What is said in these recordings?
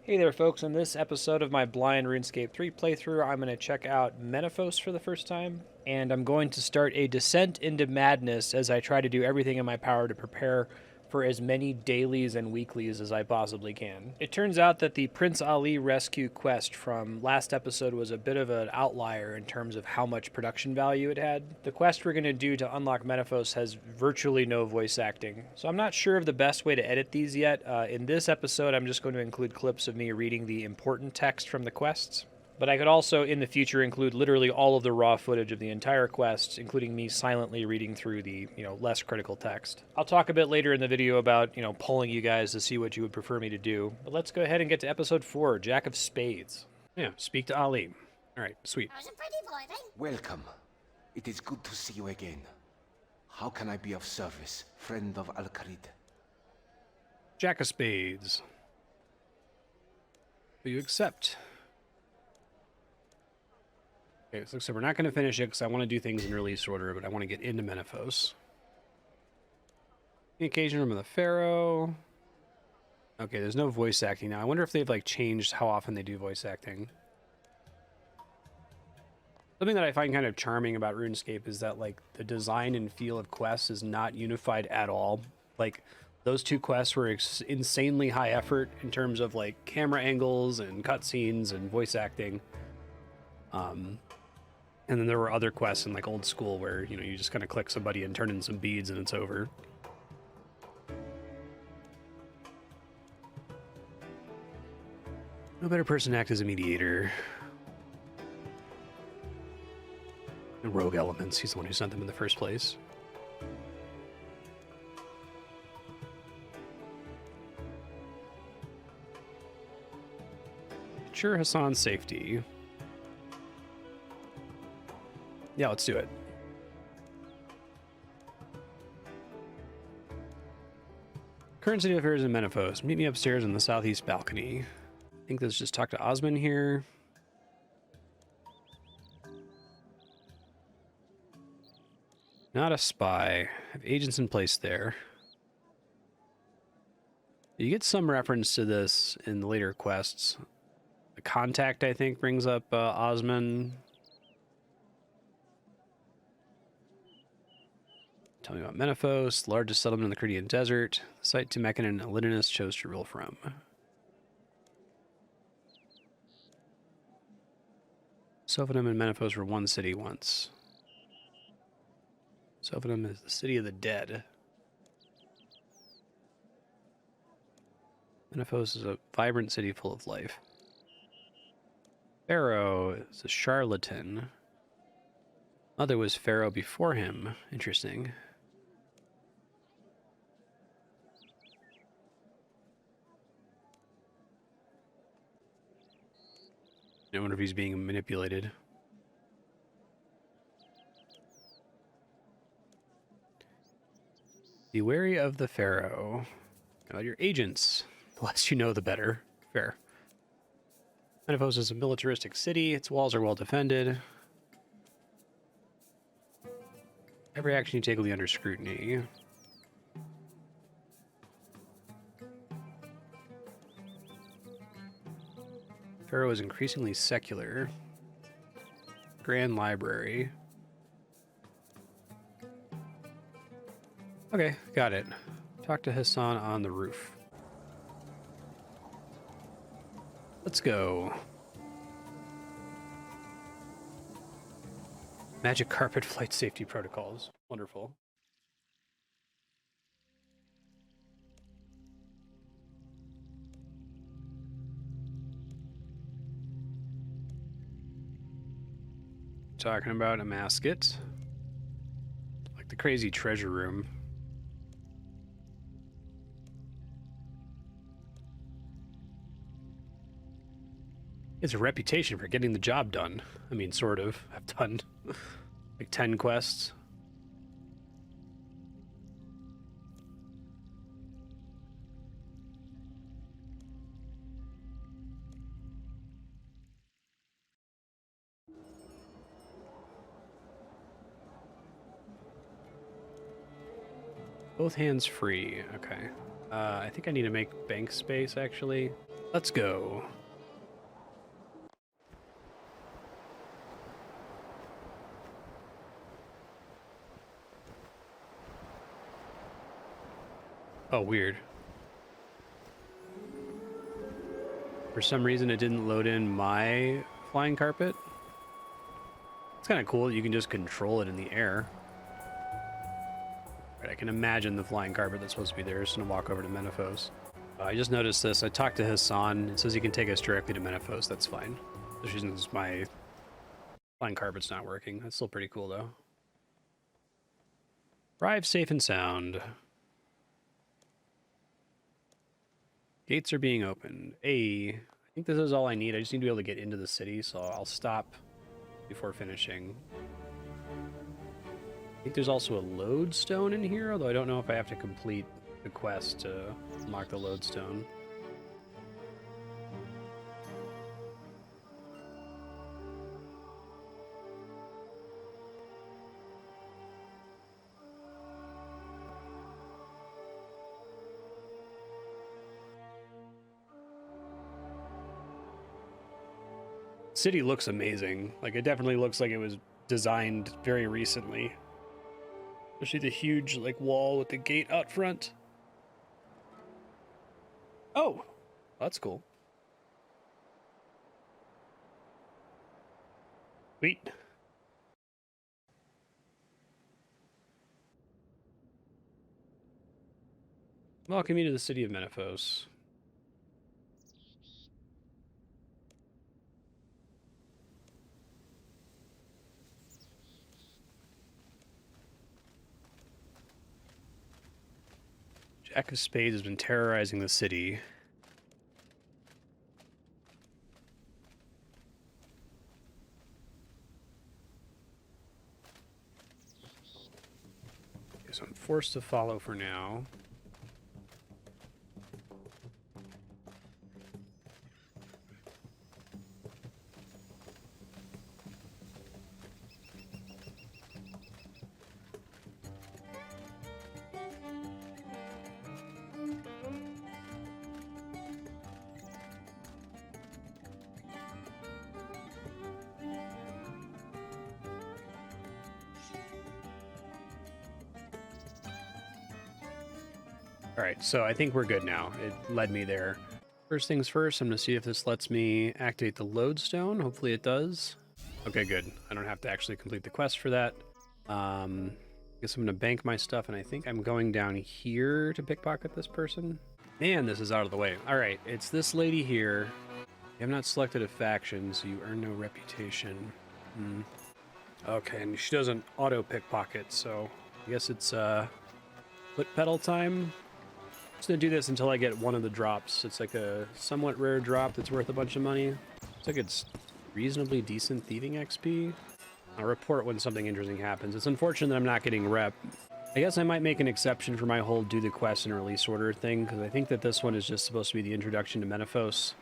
Hey there folks, in this episode of my blind RuneScape 3 playthrough, I'm going to check out Menaphos for the first time, and I'm going to start a descent into madness as I try to do everything in my power to prepare for as many dailies and weeklies as I possibly can. It turns out that the Prince Ali rescue quest from last episode was a bit of an outlier in terms of how much production value it had. The quest we're going to do to unlock Menaphos has virtually no voice acting, so I'm not sure of the best way to edit these yet. In this episode, I'm just going to include clips of me reading the important text from the quests. But I could also, in the future, include literally all of the raw footage of the entire quest, including me silently reading through the, less critical text. I'll talk a bit later in the video about, polling you guys to see what you would prefer me to do. But let's go ahead and get to episode 4, Jack of Spades. Yeah, speak to Ali. All right, sweet. How's a pretty boy, then? Welcome. It is good to see you again. How can I be of service, friend of Al-Kharid? Jack of Spades. Will you accept? Okay, so we're not going to finish it because I want to do things in release order, but I want to get into Menaphos. The occasion room of the Pharaoh. Okay, there's no voice acting now. I wonder if they've changed how often they do voice acting. Something that I find kind of charming about RuneScape is that the design and feel of quests is not unified at all. Those two quests were insanely high effort in terms of camera angles and cutscenes and voice acting. And then there were other quests in old school where, you just kind of click somebody and turn in some beads and it's over. No better person to act as a mediator. And Rogue Elements, he's the one who sent them in the first place. Ensure Hassan's safety. Yeah, let's do it. Current state of affairs in Menaphos. Meet me upstairs on the southeast balcony. I think let's just talk to Osman here. Not a spy. Have agents in place there. You get some reference to this in the later quests. The contact, I think, brings up Osman. Tell me about Menaphos, the largest settlement in the Critian Desert, the site Temecan and Elidinus chose to rule from. Sophanum and Menaphos were one city once. Sophanum is the city of the dead. Menaphos is a vibrant city full of life. Pharaoh is a charlatan. Mother was Pharaoh before him. Interesting. I wonder if he's being manipulated. Be wary of the Pharaoh. About your agents. The less you know, the better. Fair. Menaphos is a militaristic city. Its walls are well defended. Every action you take will be under scrutiny. Pharaoh is increasingly secular. Grand Library. Okay, got it. Talk to Hassan on the roof. Let's go. Magic carpet flight safety protocols. Wonderful. Talking about a mascot. Like the crazy treasure room. It's a reputation for getting the job done. I mean, sort of. I've done like 10 quests. Both hands free. Okay. I think I need to make bank space, actually. Let's go. Oh, weird. For some reason, it didn't load in my flying carpet. It's kind of cool. You can just control it in the air. Right, I can imagine the flying carpet that's supposed to be there. Just gonna walk over to Menaphos. I just noticed this. I talked to Hassan. It says he can take us directly to Menaphos. That's fine. This reasons my flying carpet's not working. That's still pretty cool, though. Arrive safe and sound. Gates are being opened. I think this is all I need. I just need to be able to get into the city, so I'll stop before finishing. I think there's also a lodestone in here, although I don't know if I have to complete the quest to unlock the lodestone. City looks amazing. Like, it definitely looks like it was designed very recently. Especially the huge, like, wall with the gate out front. Oh, that's cool. Sweet. Welcome you to the city of Menaphos. Jack of Spades has been terrorizing the city. Okay, so I'm forced to follow for now. Alright, so I think we're good now. It led me there. First things first, I'm going to see if this lets me activate the lodestone. Hopefully it does. Okay, good. I don't have to actually complete the quest for that. I guess I'm going to bank my stuff, and I think I'm going down here to pickpocket this person. Man, this is out of the way. Alright, it's this lady here. You have not selected a faction, so you earn no reputation. Okay, and she doesn't auto-pickpocket, so I guess it's foot pedal time. I'm just gonna do this until I get one of the drops. It's like a somewhat rare drop that's worth a bunch of money. Looks like it's reasonably decent thieving XP. I'll report when something interesting happens. It's unfortunate that I'm not getting rep. I guess I might make an exception for my whole do the quest and release order thing, because I think that this one is just supposed to be the introduction to Menaphos.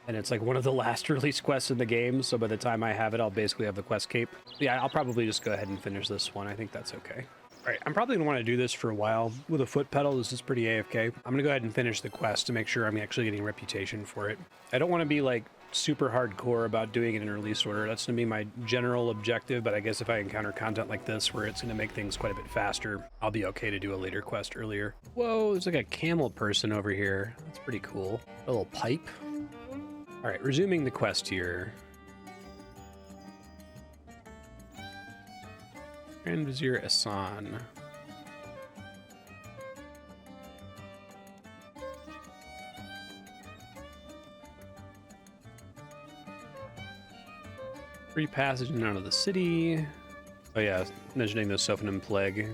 And it's like one of the last release quests in the game, so by the time I have it, I'll basically have the quest cape. Yeah, I'll probably just go ahead and finish this one. I think that's okay. All right, I'm probably going to want to do this for a while. With a foot pedal, this is pretty AFK. I'm going to go ahead and finish the quest to make sure I'm actually getting reputation for it. I don't want to be, like, super hardcore about doing it in release order. That's going to be my general objective, but I guess if I encounter content like this where it's going to make things quite a bit faster, I'll be okay to do a later quest earlier. Whoa, there's like a camel person over here. That's pretty cool. A little pipe. All right, resuming the quest here. Grand Vizier Asan. Free passage in and out of the city. Oh yeah, mentioning the Sophanim Plague.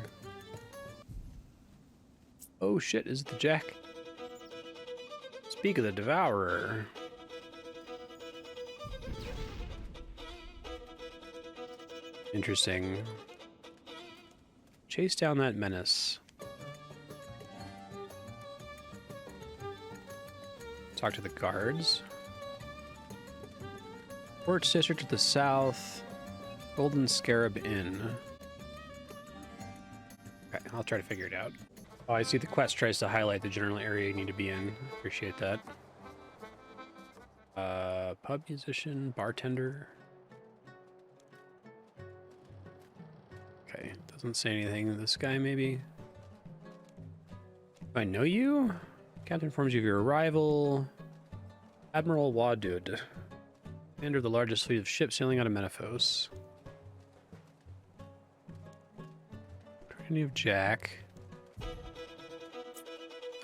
Oh shit, is it the Jack? Speak of the Devourer. Interesting. Chase down that menace. Talk to the guards. Ports District to the south. Golden Scarab Inn. Okay, I'll try to figure it out. Oh, I see the quest tries to highlight the general area you need to be in. Appreciate that. pub musician, bartender. Okay, doesn't say anything. This guy, maybe? Do I know you? Captain informs you of your arrival. Admiral Wadud, commander of the largest fleet of ships sailing out of Menefos. Company of Jack.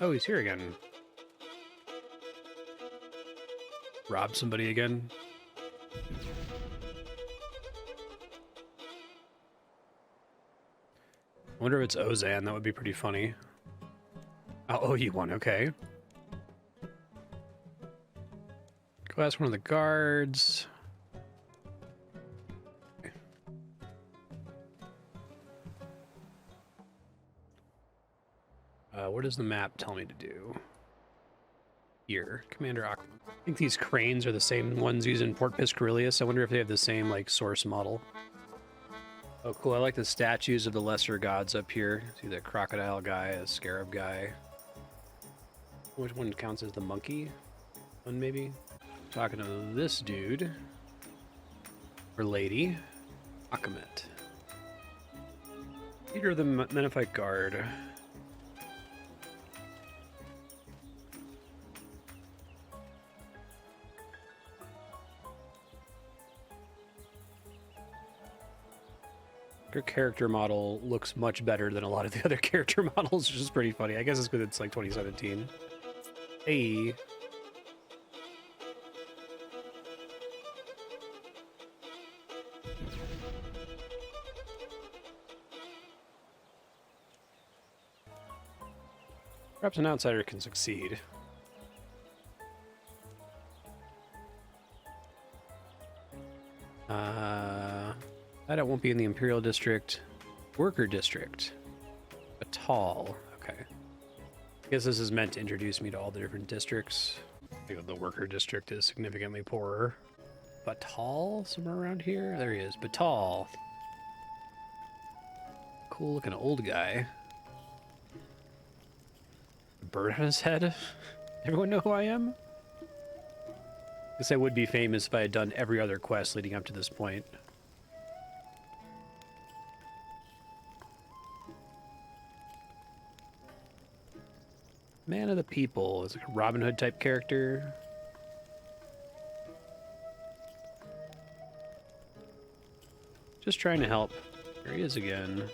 Oh, he's here again. Robbed somebody again. I wonder if it's Ozan. That would be pretty funny. I'll owe you one, okay. Go ask one of the guards. What does the map tell me to do? Here, Commander Aquaman. I think these cranes are the same ones used in Port Piscarilius. I wonder if they have the same, like, source model. Oh, cool. I like the statues of the lesser gods up here. See the crocodile guy, a scarab guy. Which one counts as the monkey one, maybe? Talking to this dude. Or lady. Akamet. Leader of the Menefite Guard. Her character model looks much better than a lot of the other character models, which is pretty funny. I guess it's because it's like 2017. Hey. Perhaps an outsider can succeed. That it won't be in the Imperial District. Worker District. Batal. Okay. I guess this is meant to introduce me to all the different districts. I think the Worker District is significantly poorer. Batal? Somewhere around here? There he is. Batal. Cool looking old guy. A bird on his head? Everyone know who I am? Guess I would be famous if I had done every other quest leading up to this point. Man of the People is like a Robin Hood type character. Just trying to help. There he is again.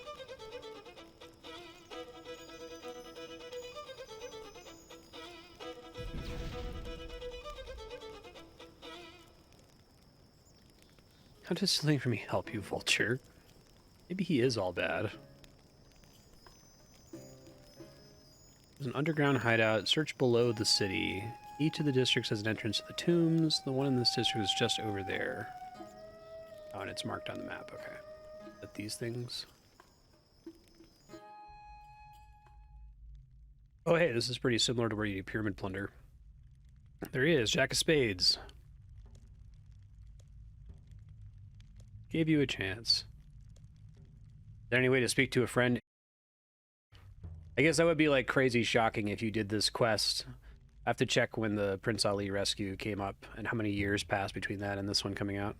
How does something for me help you, Vulture? Maybe he is all bad. There's an underground hideout. Search below the city. Each of the districts has an entrance to the tombs. The one in this district is just over there. Oh, and it's marked on the map. Okay. But these things. Oh, hey, this is pretty similar to where you do pyramid plunder. There he is, Jack of Spades. Gave you a chance. Is there any way to speak to a friend? I guess that would be like crazy shocking if you did this quest. I have to check when the Prince Ali rescue came up and how many years passed between that and this one coming out.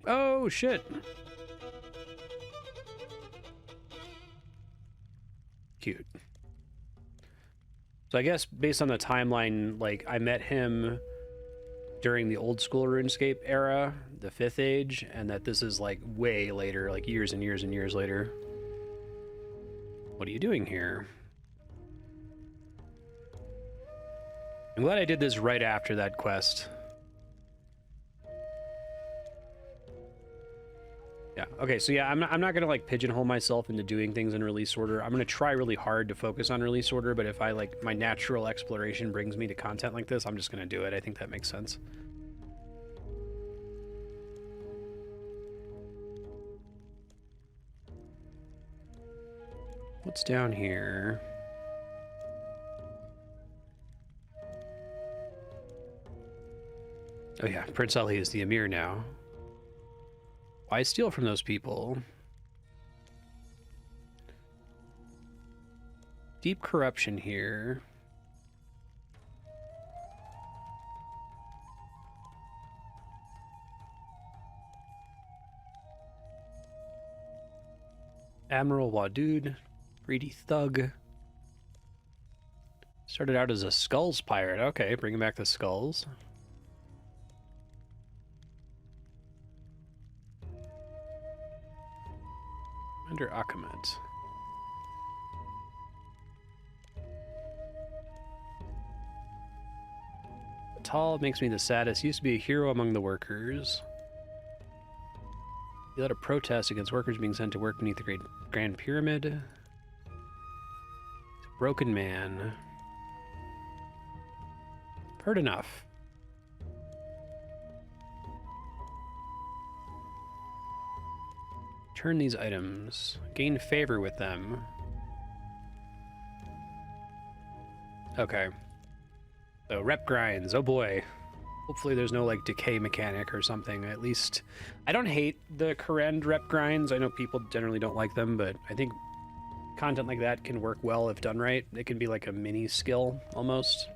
Oh, shit. Cute. So I guess based on the timeline, like, I met him during the old school RuneScape era, the 5th age, and that this is like way later, like years and years and years later. What are you doing here? I'm glad I did this right after that quest. Yeah, okay, so yeah, I'm not gonna like pigeonhole myself into doing things in release order. I'm gonna try really hard to focus on release order, but if I like my natural exploration brings me to content like this, I'm just gonna do it. I think that makes sense. What's down here? Oh yeah, Prince Ali is the Emir now. Why steal from those people? Deep corruption here. Admiral Wadud, greedy thug. Started out as a skulls pirate. Okay, bringing back the skulls. Under Akamet. Tall makes me the saddest. Used to be a hero among the workers. He led a protest against workers being sent to work beneath the Great Grand Pyramid. He's a broken man. Heard enough. Turn these items. Gain favor with them. Okay. So, rep grinds. Oh boy. Hopefully there's no, like, decay mechanic or something. At least, I don't hate the Corrend rep grinds. I know people generally don't like them, but I think content like that can work well if done right. It can be like a mini skill, almost.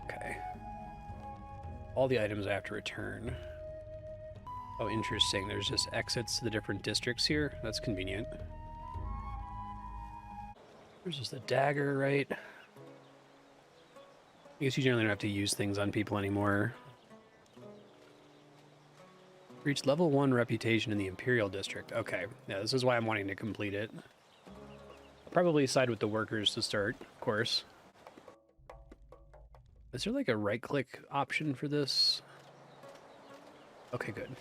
Okay. All the items I have to return. Oh, interesting. There's just exits to the different districts here. That's convenient. There's just a dagger, right? I guess you generally don't have to use things on people anymore. Reached level 1 reputation in the Imperial District. Okay, yeah, this is why I'm wanting to complete it. I'll probably side with the workers to start, of course. Is there like a right-click option for this? Okay, good.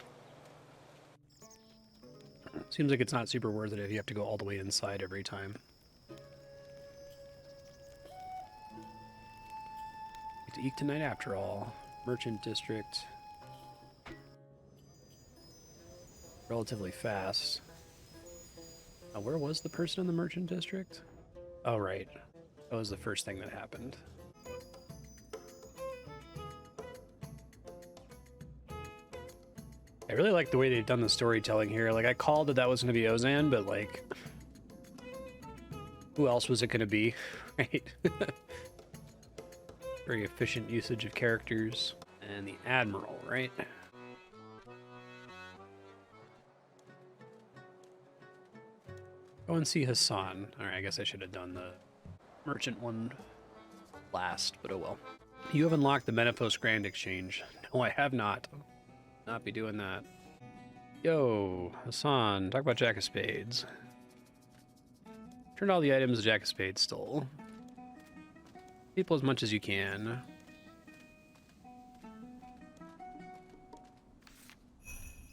Seems like it's not super worth it if you have to go all the way inside every time. Get to eat tonight after all. Merchant District. Relatively fast. Where was the person in the Merchant District? Oh, right. That was the first thing that happened. I really like the way they've done the storytelling here. Like, I called that was going to be Ozan, but, like, who else was it going to be, right? Very efficient usage of characters. And the Admiral, right? Go and see Hassan. Alright, I guess I should have done the merchant one last, but oh well. You have unlocked the Menaphos Grand Exchange. No, I have not. Not be doing that. Yo, Hassan, talk about Jack of Spades. Turn all the items the Jack of Spades stole. People as much as you can.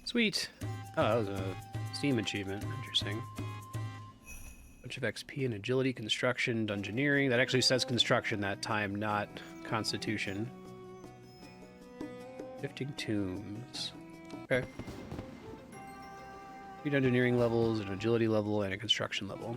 Sweet. Oh, that was a Steam achievement. Interesting. Bunch of XP and agility, construction, dungeoneering. That actually says construction that time, not constitution. Shifting tombs. Okay. 3 dungeoneering levels, an agility level, and a construction level.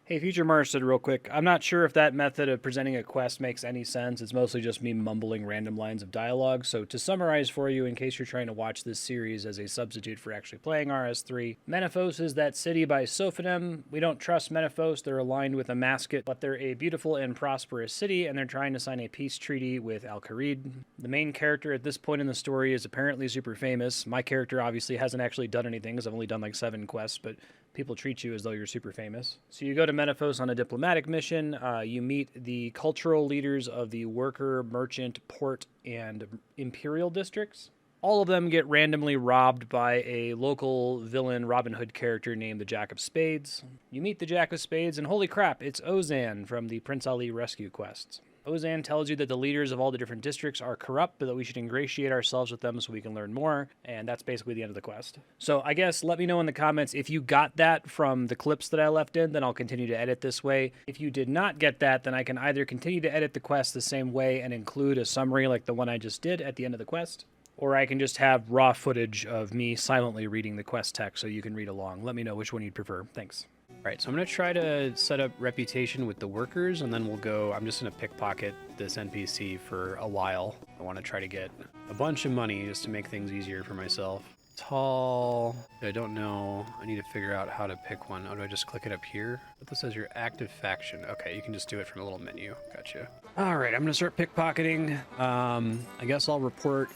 Hey, Future Marstead, real quick. I'm not sure if that method of presenting a quest makes any sense. It's mostly just me mumbling random lines of dialogue. So to summarize for you, in case you're trying to watch this series as a substitute for actually playing RS3, Menaphos is that city by Sophonem. We don't trust Menaphos. They're aligned with a Masket, but they're a beautiful and prosperous city, and they're trying to sign a peace treaty with Al-Kharid. The main character at this point in the story is apparently super famous. My character obviously hasn't actually done anything because I've only done like 7 quests, but people treat you as though you're super famous. So you go to Menaphos on a diplomatic mission. You meet the cultural leaders of the worker, merchant, port, and imperial districts. All of them get randomly robbed by a local villain Robin Hood character named the Jack of Spades. You meet the Jack of Spades, and holy crap, it's Ozan from the Prince Ali rescue quests. Ozan tells you that the leaders of all the different districts are corrupt, but that we should ingratiate ourselves with them so we can learn more, and that's basically the end of the quest. So I guess let me know in the comments if you got that from the clips that I left in, then I'll continue to edit this way. If you did not get that, then I can either continue to edit the quest the same way and include a summary like the one I just did at the end of the quest, or I can just have raw footage of me silently reading the quest text so you can read along. Let me know which one you'd prefer. Thanks. Alright, so I'm going to try to set up reputation with the workers, and then we'll go... I'm just going to pickpocket this NPC for a while. I want to try to get a bunch of money just to make things easier for myself. Tall. I don't know. I need to figure out how to pick one. Oh, do I just click it up here? But this says your active faction. Okay, you can just do it from a little menu. Gotcha. All right, I'm gonna start pickpocketing. I guess I'll report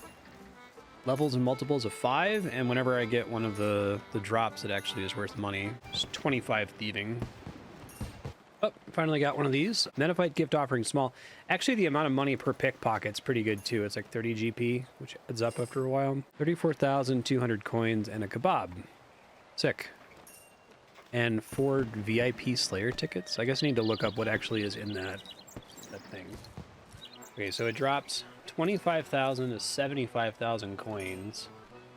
levels and multiples of 5, and whenever I get one of the drops that actually is worth money. It's 25 thieving. Oh, finally got one of these. Neophyte gift offering small. Actually, the amount of money per pickpocket's pretty good too. It's like 30 GP, which adds up after a while. 34,200 coins and a kebab. Sick. And 4 VIP Slayer tickets. I guess I need to look up what actually is in that thing. Okay, so it drops 25,000 to 75,000 coins.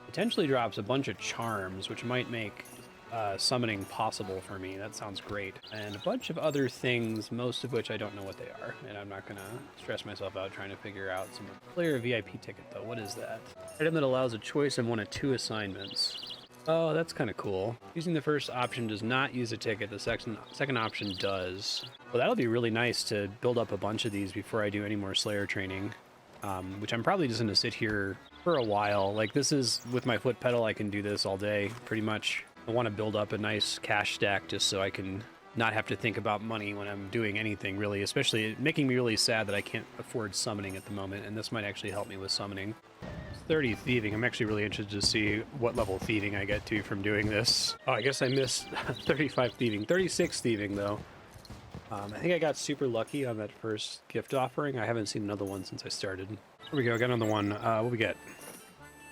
Potentially drops a bunch of charms, which might make summoning possible for me. That sounds great. And a bunch of other things, most of which I don't know what they are, and I'm not gonna stress myself out trying to figure out some. Player VIP ticket though, what is that? Item that allows a choice of 1 of 2 assignments. Oh, that's kind of cool. Using the first option does not use a ticket, the second option does. Well, that'll be really nice to build up a bunch of these before I do any more Slayer training, which I'm probably just gonna sit here for a while. Like, this is, with my foot pedal, I can do this all day, pretty much. I want to build up a nice cash stack just so I can not have to think about money when I'm doing anything, really. Especially making me really sad that I can't afford summoning at the moment, and this might actually help me with summoning. 30 thieving. I'm actually really interested to see what level thieving I get to from doing this. Oh, I guess I missed 35 thieving. 36 thieving, though. I think I got super lucky on that first gift offering. I haven't seen another one since I started. Here we go. I got another one. What we get?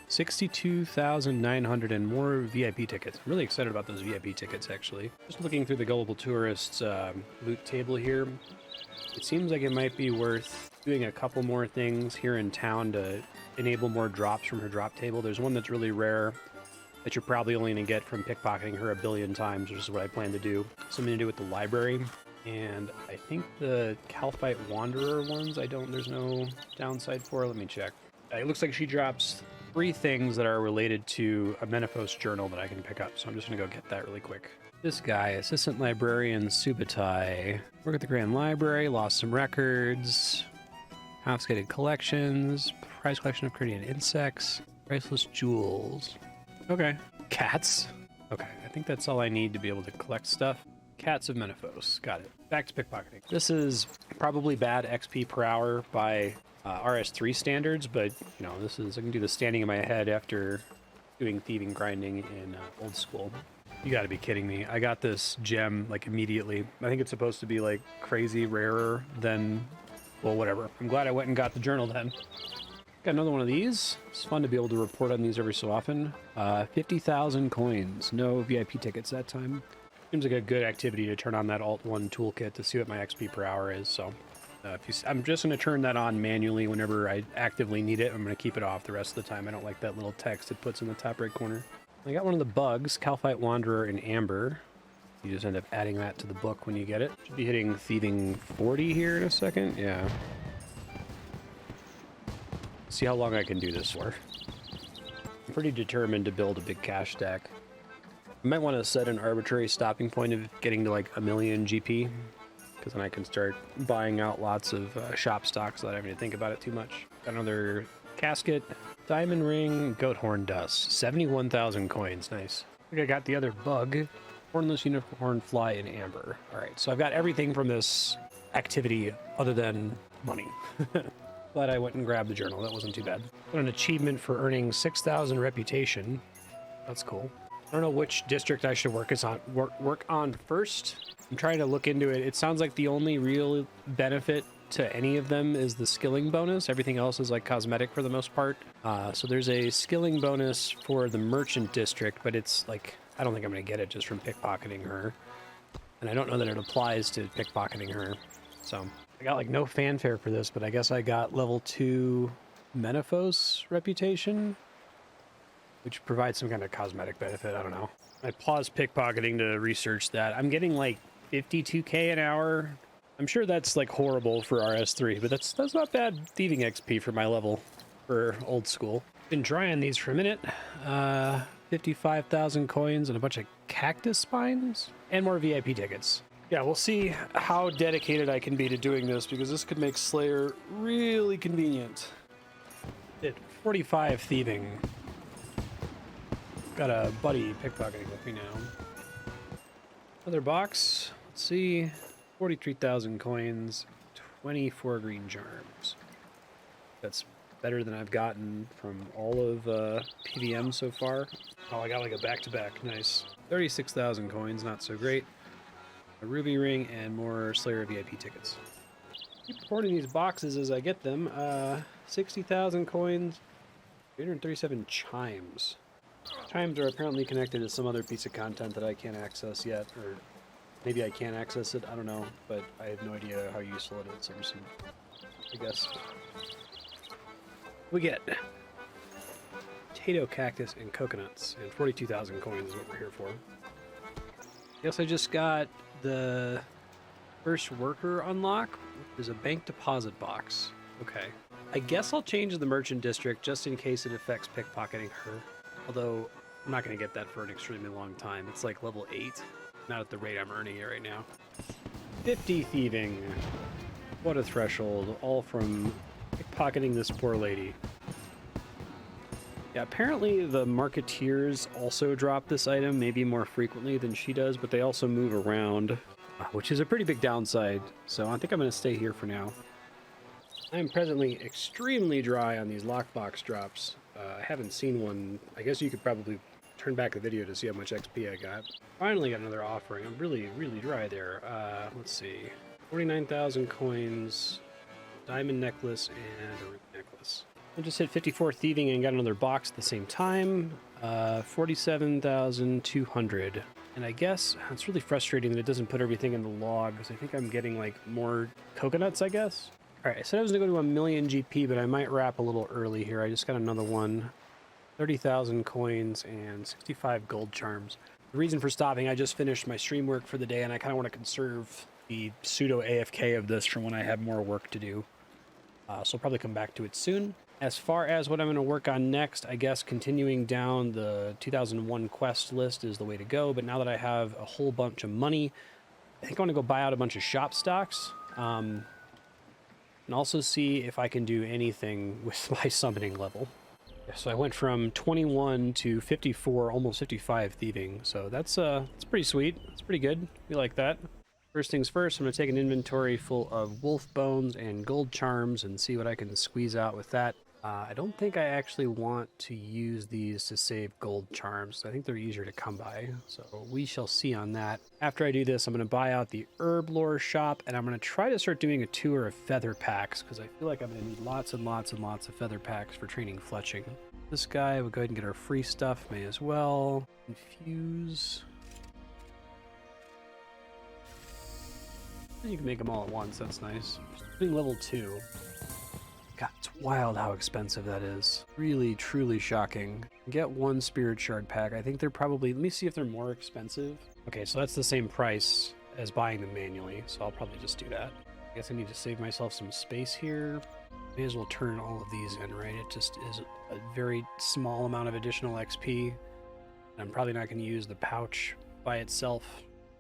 62,900 and more VIP tickets. I'm really excited about those VIP tickets, actually. Just looking through the Gullible Tourists loot table here. It seems like it might be worth doing a couple more things here in town to enable more drops from her drop table. There's one that's really rare that you're probably only going to get from pickpocketing her a billion times, which is what I plan to do. Something to do with the library. And I think the Calphite Wanderer ones, there's no downside for. Let me check. It looks like she drops 3 things that are related to a Menaphos journal that I can pick up, so I'm just gonna go get that really quick. This guy, Assistant Librarian Subutai. Work at the Grand Library, lost some records, confiscated collections, prize collection of Cardian insects, priceless jewels. Okay. Cats. Okay, I think that's all I need to be able to collect stuff. Cats of Menaphos. Got it. Back to pickpocketing. This is probably bad XP per hour by RS3 standards, but you know, I can do the standing in my head after doing thieving grinding in old school. You gotta be kidding me. I got this gem like immediately. I think it's supposed to be like crazy rarer than, well, whatever. I'm glad I went and got the journal then. Got another one of these. It's fun to be able to report on these every so often. 50,000 coins. No VIP tickets that time. Seems like a good activity to turn on that Alt-1 toolkit to see what my XP per hour is, so I'm just going to turn that on manually whenever I actively need it. I'm going to keep it off the rest of the time. I don't like that little text it puts in the top right corner. I got one of the bugs, Calphite Wanderer in Amber. You just end up adding that to the book when you get it. Should be hitting thieving 40 here in a second. Yeah. See how long I can do this for. I'm pretty determined to build a big cash stack. I might want to set an arbitrary stopping point of getting to like 1,000,000 GP, because then I can start buying out lots of shop stocks without having to think about it too much. Got another casket, diamond ring, goat horn dust, 71,000 coins. Nice. I think I got the other bug, hornless unicorn fly in amber. All right, so I've got everything from this activity other than money. Glad I went and grabbed the journal. That wasn't too bad. Got an achievement for earning 6,000 reputation. That's cool. I don't know which district I should work on first. I'm trying to look into it. It sounds like the only real benefit to any of them is the skilling bonus. Everything else is like cosmetic for the most part. So there's a skilling bonus for the merchant district, but it's like, I don't think I'm going to get it just from pickpocketing her. And I don't know that it applies to pickpocketing her. So I got like no fanfare for this, but I guess I got level 2 Menaphos reputation, which provides some kind of cosmetic benefit. I don't know. I paused pickpocketing to research that. I'm getting like 52k an hour. I'm sure that's like horrible for RS3, but that's not bad thieving XP for my level for old school. Been trying these for a minute. 55,000 coins and a bunch of cactus spines and more VIP tickets. Yeah, we'll see how dedicated I can be to doing this, because this could make Slayer really convenient. Did 45 thieving. Got a buddy pickpocketing with me now. Another box. Let's see. 43,000 coins, 24 green charms. That's better than I've gotten from all of PVM so far. Oh, I got like a back-to-back. Nice. 36,000 coins, not so great. A ruby ring and more Slayer VIP tickets. Keep reporting these boxes as I get them. 60,000 coins, 337 chimes. Chimes are apparently connected to some other piece of content that I can't access yet, or maybe I can access it, I don't know, but I have no idea how useful it is. I'm just, I guess. We get potato, cactus, and coconuts, and 42,000 coins is what we're here for. Guess I just got the first worker unlock. There's a bank deposit box. Okay. I guess I'll change the merchant district just in case it affects pickpocketing her. Although, I'm not going to get that for an extremely long time. It's like level 8. Not at the rate I'm earning it right now. 50 thieving. What a threshold. All from pickpocketing this poor lady. Yeah, apparently the marketeers also drop this item, maybe more frequently than she does, but they also move around, which is a pretty big downside. So I think I'm going to stay here for now. I am presently extremely dry on these lockbox drops. I haven't seen one. I guess you could probably turn back the video to see how much XP I got. Finally got another offering. I'm really, really dry there. Let's see. 49,000 coins, diamond necklace, and a ruby necklace. I just hit 54 thieving and got another box at the same time. 47,200. And I guess it's really frustrating that it doesn't put everything in the log, because I think I'm getting like more coconuts, I guess. Alright, I said I was going to go to 1 million GP, but I might wrap a little early here. I just got another one. 30,000 coins and 65 gold charms. The reason for stopping, I just finished my stream work for the day, and I kind of want to conserve the pseudo AFK of this for when I have more work to do. So I'll probably come back to it soon. As far as what I'm going to work on next, I guess continuing down the 2001 quest list is the way to go. But now that I have a whole bunch of money, I think I want to go buy out a bunch of shop stocks. And also see if I can do anything with my summoning level. So I went from 21 to 54, almost 55 thieving. So that's pretty sweet. It's pretty good. We like that. First things first, I'm going to take an inventory full of wolf bones and gold charms and see what I can squeeze out with that. I don't think I actually want to use these to save gold charms. I think they're easier to come by, so we shall see on that. After I do this, I'm going to buy out the herb lore shop, and I'm going to try to start doing a tour of feather packs, because I feel like I'm going to need lots and lots and lots of feather packs for training fletching. This guy, we'll go ahead and get our free stuff, may as well. Infuse. You can make them all at once, that's nice. Doing level 2. God, it's wild how expensive that is. Really, truly shocking. Get one spirit shard pack. I think they're probably... Let me see if they're more expensive. Okay, so that's the same price as buying them manually, so I'll probably just do that. I guess I need to save myself some space here. May as well turn all of these in, right? It just is a very small amount of additional XP. I'm probably not going to use the pouch by itself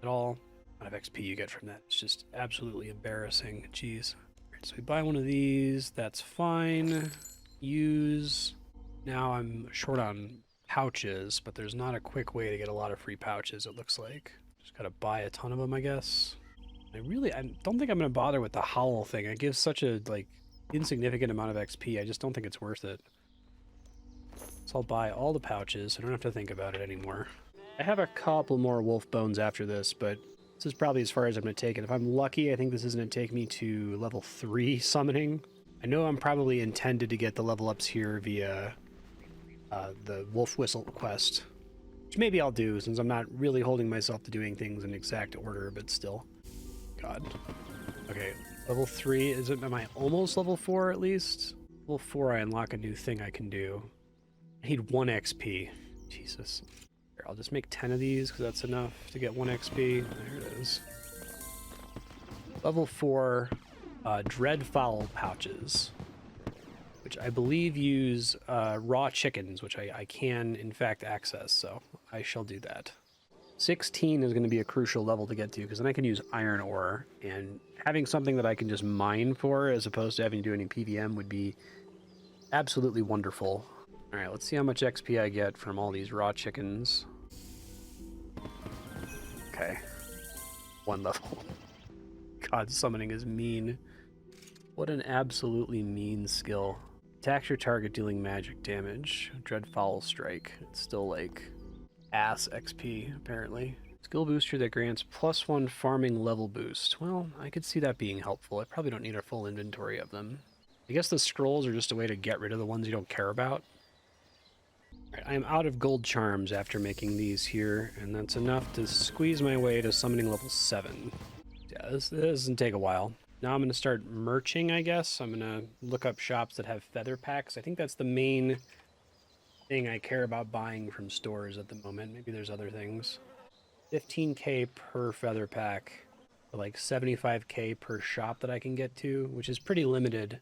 at all. The amount of XP you get from that, it's just absolutely embarrassing. Jeez. So we buy one of these, that's fine. Use. Now I'm short on pouches, but there's not a quick way to get a lot of free pouches, it looks like. Just gotta buy a ton of them, I guess. I don't think I'm gonna bother with the howl thing. It gives such a, like, insignificant amount of XP. I just don't think it's worth it. So I'll buy all the pouches. I don't have to think about it anymore. I have a couple more wolf bones after this, but this is probably as far as I'm going to take it. If I'm lucky, I think this is going to take me to level 3 summoning. I know I'm probably intended to get the level ups here via the Wolf Whistle quest, which maybe I'll do since I'm not really holding myself to doing things in exact order, but still. God. Okay, level 3. Am I almost level 4 at least? Level 4, I unlock a new thing I can do. I need 1 XP. Jesus. Here, I'll just make 10 of these because that's enough to get 1 XP. There it is. Level 4 Dreadfowl pouches, which I believe use raw chickens, which I can in fact access, so I shall do that. 16 is going to be a crucial level to get to because then I can use iron ore, and having something that I can just mine for as opposed to having to do any PVM would be absolutely wonderful. All right, let's see how much XP I get from all these raw chickens. Okay. 1 level. God, summoning is mean. What an absolutely mean skill. Attacks your target dealing magic damage. Dread Foul Strike. It's still like ass XP, apparently. Skill booster that grants +1 farming level boost. Well, I could see that being helpful. I probably don't need a full inventory of them. I guess the scrolls are just a way to get rid of the ones you don't care about. Alright, I am out of gold charms after making these here, and that's enough to squeeze my way to summoning level 7. Yeah, this doesn't take a while. Now I'm going to start merching, I guess. I'm going to look up shops that have feather packs. I think that's the main thing I care about buying from stores at the moment. Maybe there's other things. 15k per feather pack, or like 75k per shop that I can get to, which is pretty limited.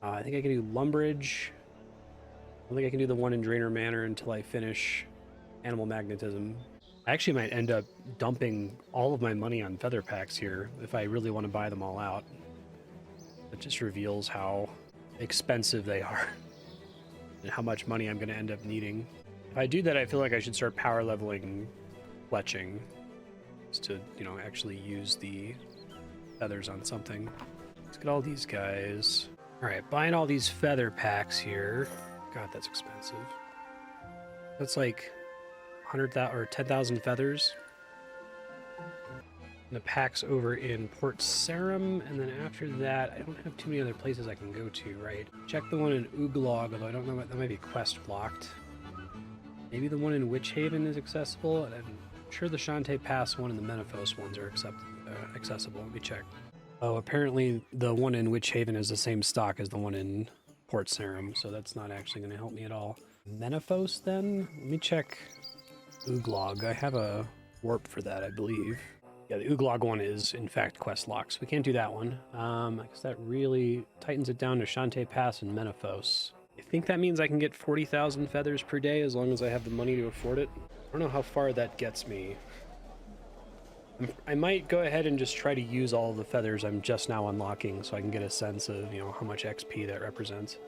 I think I can do Lumbridge. I don't think I can do the one in Drainer Manor until I finish Animal Magnetism. I actually might end up dumping all of my money on feather packs here if I really want to buy them all out. It just reveals how expensive they are and how much money I'm going to end up needing. If I do that, I feel like I should start power leveling fletching just to, you know, actually use the feathers on something. Let's get all these guys. All right, buying all these feather packs here. God, that's expensive. That's like 100,000 or 10,000 feathers. And the pack's over in Port Sarum, and then after that, I don't have too many other places I can go to, right? Check the one in Ooglog, although I don't know, that might be quest blocked. Maybe the one in Witch Haven is accessible, and I'm sure the Shantae Pass one and the Menaphos ones are accessible. Let me check. Oh, apparently the one in Witch Haven is the same stock as the one in Port Sarum, so that's not actually going to help me at all. Menaphos, then? Let me check Ooglog. I have a warp for that, I believe. Yeah, the Ooglog one is, in fact, quest locked, so we can't do that one. I guess that really tightens it down to Shantae Pass and Menaphos. I think that means I can get 40,000 feathers per day as long as I have the money to afford it. I don't know how far that gets me. I might go ahead and just try to use all the feathers I'm just now unlocking so I can get a sense of, you know, how much XP that represents.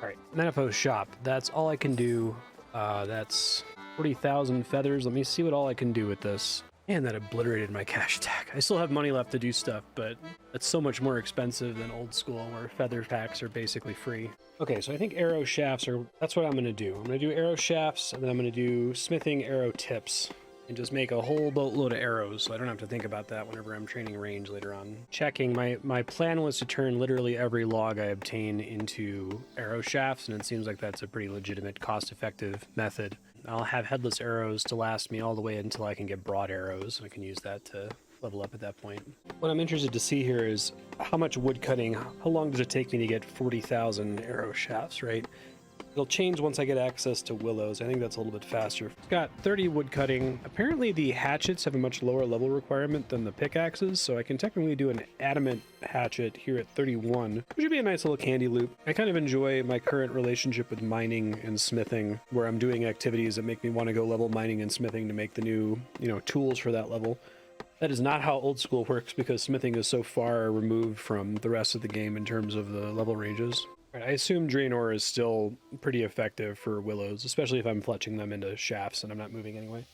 All right, Menaphos shop. That's all I can do. That's 40,000 feathers. Let me see what all I can do with this. Man, that obliterated my cash stack. I still have money left to do stuff, but that's so much more expensive than old school where feather packs are basically free. Okay, so I think arrow shafts are, that's what I'm going to do. I'm going to do arrow shafts, and then I'm going to do smithing arrow tips. And just make a whole boatload of arrows so I don't have to think about that whenever I'm training range later on. Checking, my plan was to turn literally every log I obtain into arrow shafts, and it seems like that's a pretty legitimate, cost-effective method. I'll have headless arrows to last me all the way until I can get broad arrows, and I can use that to level up at that point. What I'm interested to see here is how much wood cutting, how long does it take me to get 40,000 arrow shafts, right? It'll change once I get access to willows. I think that's a little bit faster. It's got 30 wood cutting. Apparently the hatchets have a much lower level requirement than the pickaxes, so I can technically do an adamant hatchet here at 31, which would be a nice little candy loop. I kind of enjoy my current relationship with mining and smithing, where I'm doing activities that make me want to go level mining and smithing to make the new, you know, tools for that level. That is not how old school works because smithing is so far removed from the rest of the game in terms of the level ranges. I assume Draenor is still pretty effective for willows, especially if I'm fletching them into shafts and I'm not moving anyway.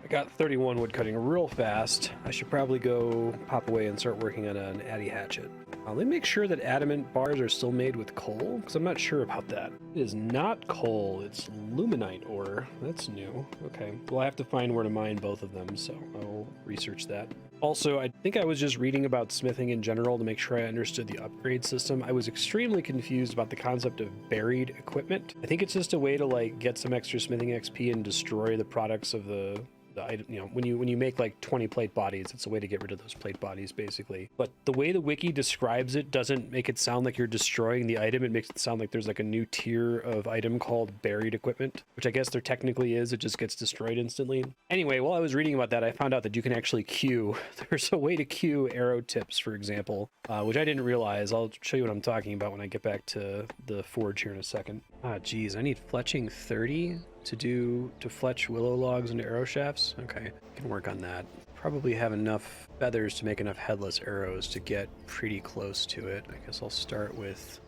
I got 31 wood cutting real fast. I should probably go pop away and start working on an addy hatchet. Let me make sure that adamant bars are still made with coal, because I'm not sure about that. It is not coal, it's luminite ore. That's new. Okay, well I have to find where to mine both of them, so I'll research that. Also, I think I was just reading about smithing in general to make sure I understood the upgrade system. I was extremely confused about the concept of buried equipment. I think it's just a way to like get some extra smithing XP and destroy the products of the item. You know, when you make like 20 plate bodies, it's a way to get rid of those plate bodies basically. But the way the wiki describes it doesn't make it sound like you're destroying the item. It makes it sound like there's like a new tier of item called buried equipment, which I guess there technically is. It just gets destroyed instantly. Anyway, while I was reading about that, I found out that you can actually queue. There's a way to queue arrow tips, for example, which I didn't realize. I'll show you what I'm talking about when I get back to the forge here in a second. Ah, geez, I need fletching 30 to fletch willow logs into arrow shafts. Okay, I can work on that. Probably have enough feathers to make enough headless arrows to get pretty close to it. I guess I'll start with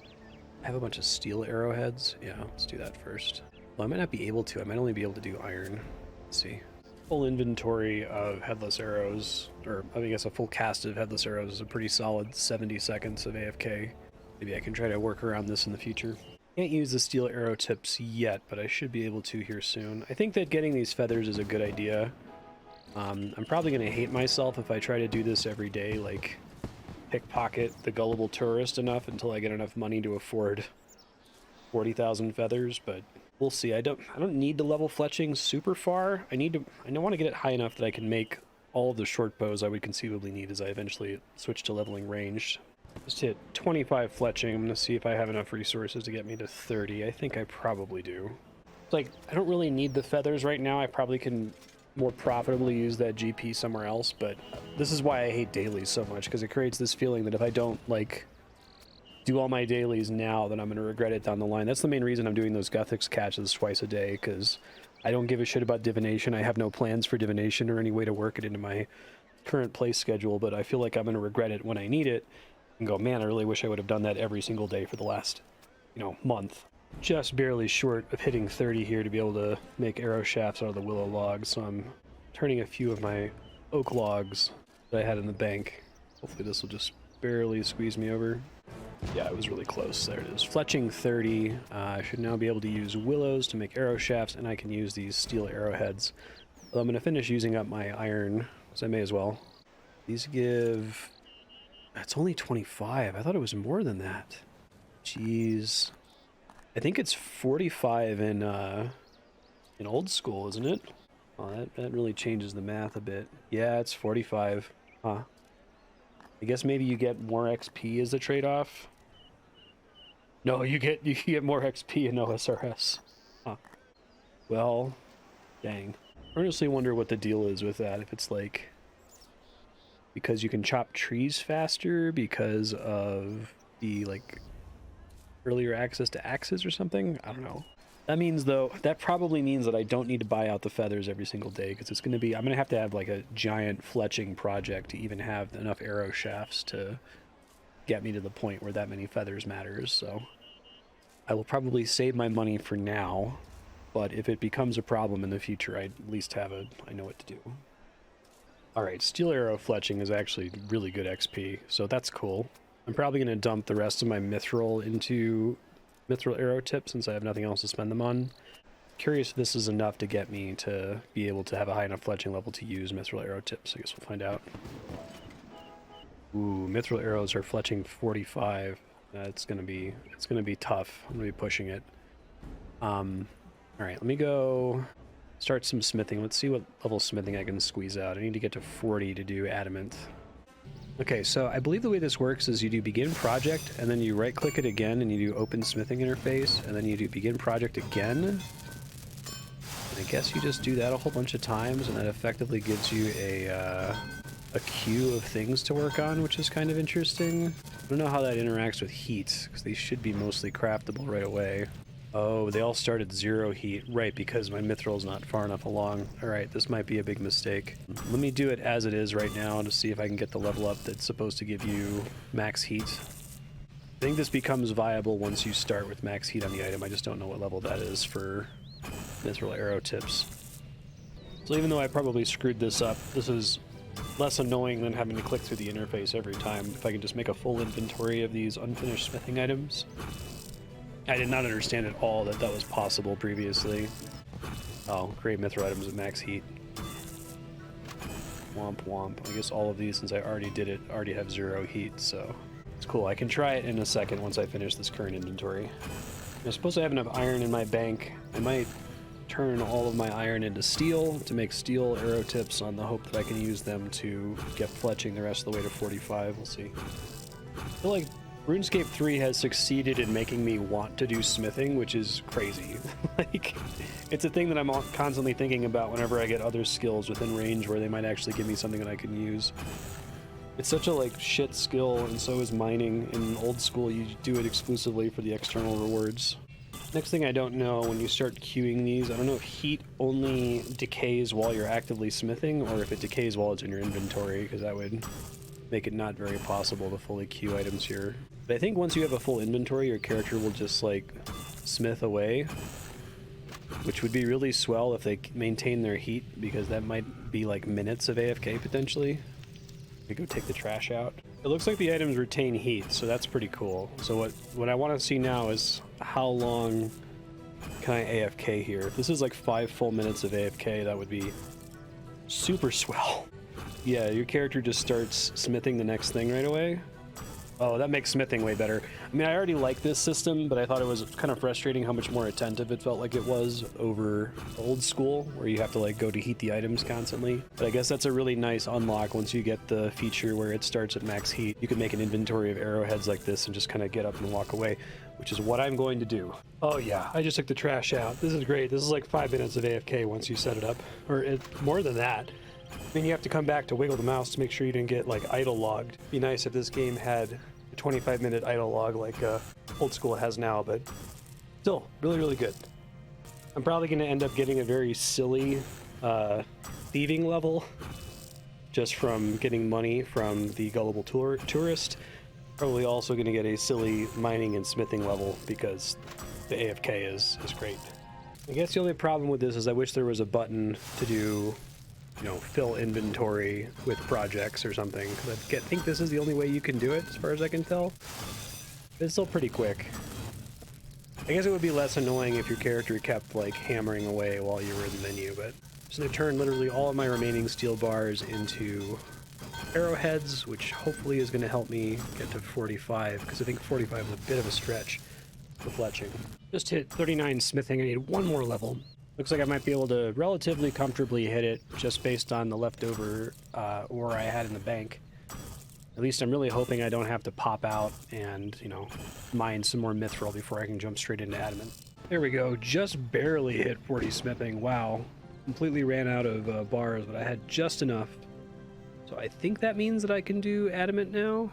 I have a bunch of steel arrowheads. Yeah, let's do that first. Well, I might not be able to. I might only be able to do iron. Let's see. Full inventory of headless arrows, or I guess a full cast of headless arrows is a pretty solid 70 seconds of AFK. Maybe I can try to work around this in the future. Can't use the steel arrow tips yet, but I should be able to here soon. I think that getting these feathers is a good idea. I'm probably going to hate myself if I try to do this every day, like pickpocket the gullible tourist enough until I get enough money to afford 40,000 feathers, but we'll see. I don't need to level fletching super far. I want to get it high enough that I can make all of the short bows I would conceivably need as I eventually switch to leveling ranged. Just hit 25 fletching. I'm going to see if I have enough resources to get me to 30. I think I probably do. It's like, I don't really need the feathers right now. I probably can more profitably use that GP somewhere else, but this is why I hate dailies so much, because it creates this feeling that if I don't, like, do all my dailies now, then I'm going to regret it down the line. That's the main reason I'm doing those Guthix catches twice a day, because I don't give a shit about divination. I have no plans for divination or any way to work it into my current play schedule, but I feel like I'm going to regret it when I need it and go, man, I really wish I would have done that every single day for the last, month. Just barely short of hitting 30 here to be able to make arrow shafts out of the willow logs, so I'm turning a few of my oak logs that I had in the bank. Hopefully this will just barely squeeze me over. Yeah, it was really close. There it is. Fletching 30. I should now be able to use willows to make arrow shafts, and I can use these steel arrowheads. Well, I'm going to finish using up my iron, so I may as well. These give... It's only 25. I thought it was more than that. Jeez. I think it's 45 in old school, isn't it? Oh, that really changes the math a bit. Yeah, it's 45. Huh. I guess maybe you get more XP as a trade-off. No, you get more XP in OSRS. Huh. Well, dang. I honestly wonder what the deal is with that. If it's like because you can chop trees faster because of the earlier access to axes or something. I don't know. That probably means that I don't need to buy out the feathers every single day, because I'm gonna have to have like a giant fletching project to even have enough arrow shafts to get me to the point where that many feathers matters. So I will probably save my money for now, but if it becomes a problem in the future, I at least I know what to do. Alright, steel arrow fletching is actually really good XP, so that's cool. I'm probably going to dump the rest of my mithril into mithril arrow tips since I have nothing else to spend them on. Curious if this is enough to get me to be able to have a high enough fletching level to use mithril arrow tips. I guess we'll find out. Ooh, mithril arrows are fletching 45. It's gonna be tough. I'm gonna be pushing it. Alright, let me go start some smithing. Let's see what level smithing I can squeeze out. I need to get to 40 to do adamant. Okay, so I believe the way this works is you do begin project, and then you right click it again, and you do open smithing interface, and then you do begin project again. And I guess you just do that a whole bunch of times, and that effectively gives you a queue of things to work on, which is kind of interesting. I don't know how that interacts with heat, because these should be mostly craftable right away. Oh, they all start at 0 heat. Right, because my mithril is not far enough along. Alright, this might be a big mistake. Let me do it as it is right now to see if I can get the level up that's supposed to give you max heat. I think this becomes viable once you start with max heat on the item. I just don't know what level that is for mithril arrow tips. So even though I probably screwed this up, this is less annoying than having to click through the interface every time if I can just make a full inventory of these unfinished smithing items. I did not understand at all that that was possible previously. Oh, create mithril items at max heat. Womp womp. I guess all of these, since I already did it, already have 0 heat, so it's cool. I can try it in a second once I finish this current inventory. I suppose I have enough iron in my bank. I might turn all of my iron into steel to make steel arrow tips on the hope that I can use them to get fletching the rest of the way to 45. We'll see. I feel like RuneScape 3 has succeeded in making me want to do smithing, which is crazy. It's a thing that I'm constantly thinking about whenever I get other skills within range where they might actually give me something that I can use. It's such a shit skill, and so is mining. In old school, you do it exclusively for the external rewards. Next thing I don't know, when you start queuing these, I don't know if heat only decays while you're actively smithing, or if it decays while it's in your inventory, because that would make it not very possible to fully queue items here. But I think once you have a full inventory, your character will just like smith away, which would be really swell if they maintain their heat, because that might be like minutes of AFK potentially. We go take the trash out. It looks like the items retain heat, so that's pretty cool. So what I want to see now is how long can I AFK here? If this is like 5 full minutes of AFK, that would be super swell. Yeah, your character just starts smithing the next thing right away. Oh, that makes smithing way better. I mean, I already like this system, but I thought it was kind of frustrating how much more attentive it felt like it was over old school, where you have to like go to heat the items constantly. But I guess that's a really nice unlock once you get the feature where it starts at max heat. You can make an inventory of arrowheads like this and just kind of get up and walk away, which is what I'm going to do. Oh yeah, I just took the trash out. This is great. This is like 5 minutes of AFK once you set it up, or more than that. I mean, you have to come back to wiggle the mouse to make sure you didn't get like idle logged. Be nice if this game had a 25-minute idle log like old school has now, but still really good. I'm probably going to end up getting a very silly thieving level just from getting money from the gullible tourist. Probably also going to get a silly mining and smithing level because the AFK is great. I guess the only problem with this is I wish there was a button to do, you know, fill inventory with projects or something, because I think this is the only way you can do it as far as I can tell. It's still pretty quick. I guess it would be less annoying if your character kept like hammering away while you were in the menu, but I'm just going to turn literally all of my remaining steel bars into arrowheads, which hopefully is going to help me get to 45, because I think 45 is a bit of a stretch for fletching. Just hit 39 smithing. I need one more level. Looks like I might be able to relatively comfortably hit it just based on the leftover ore I had in the bank. At least I'm really hoping I don't have to pop out and, you know, mine some more mithril before I can jump straight into adamant. There we go, just barely hit 40 smithing. Wow, completely ran out of bars, but I had just enough. So I think that means that I can do adamant now?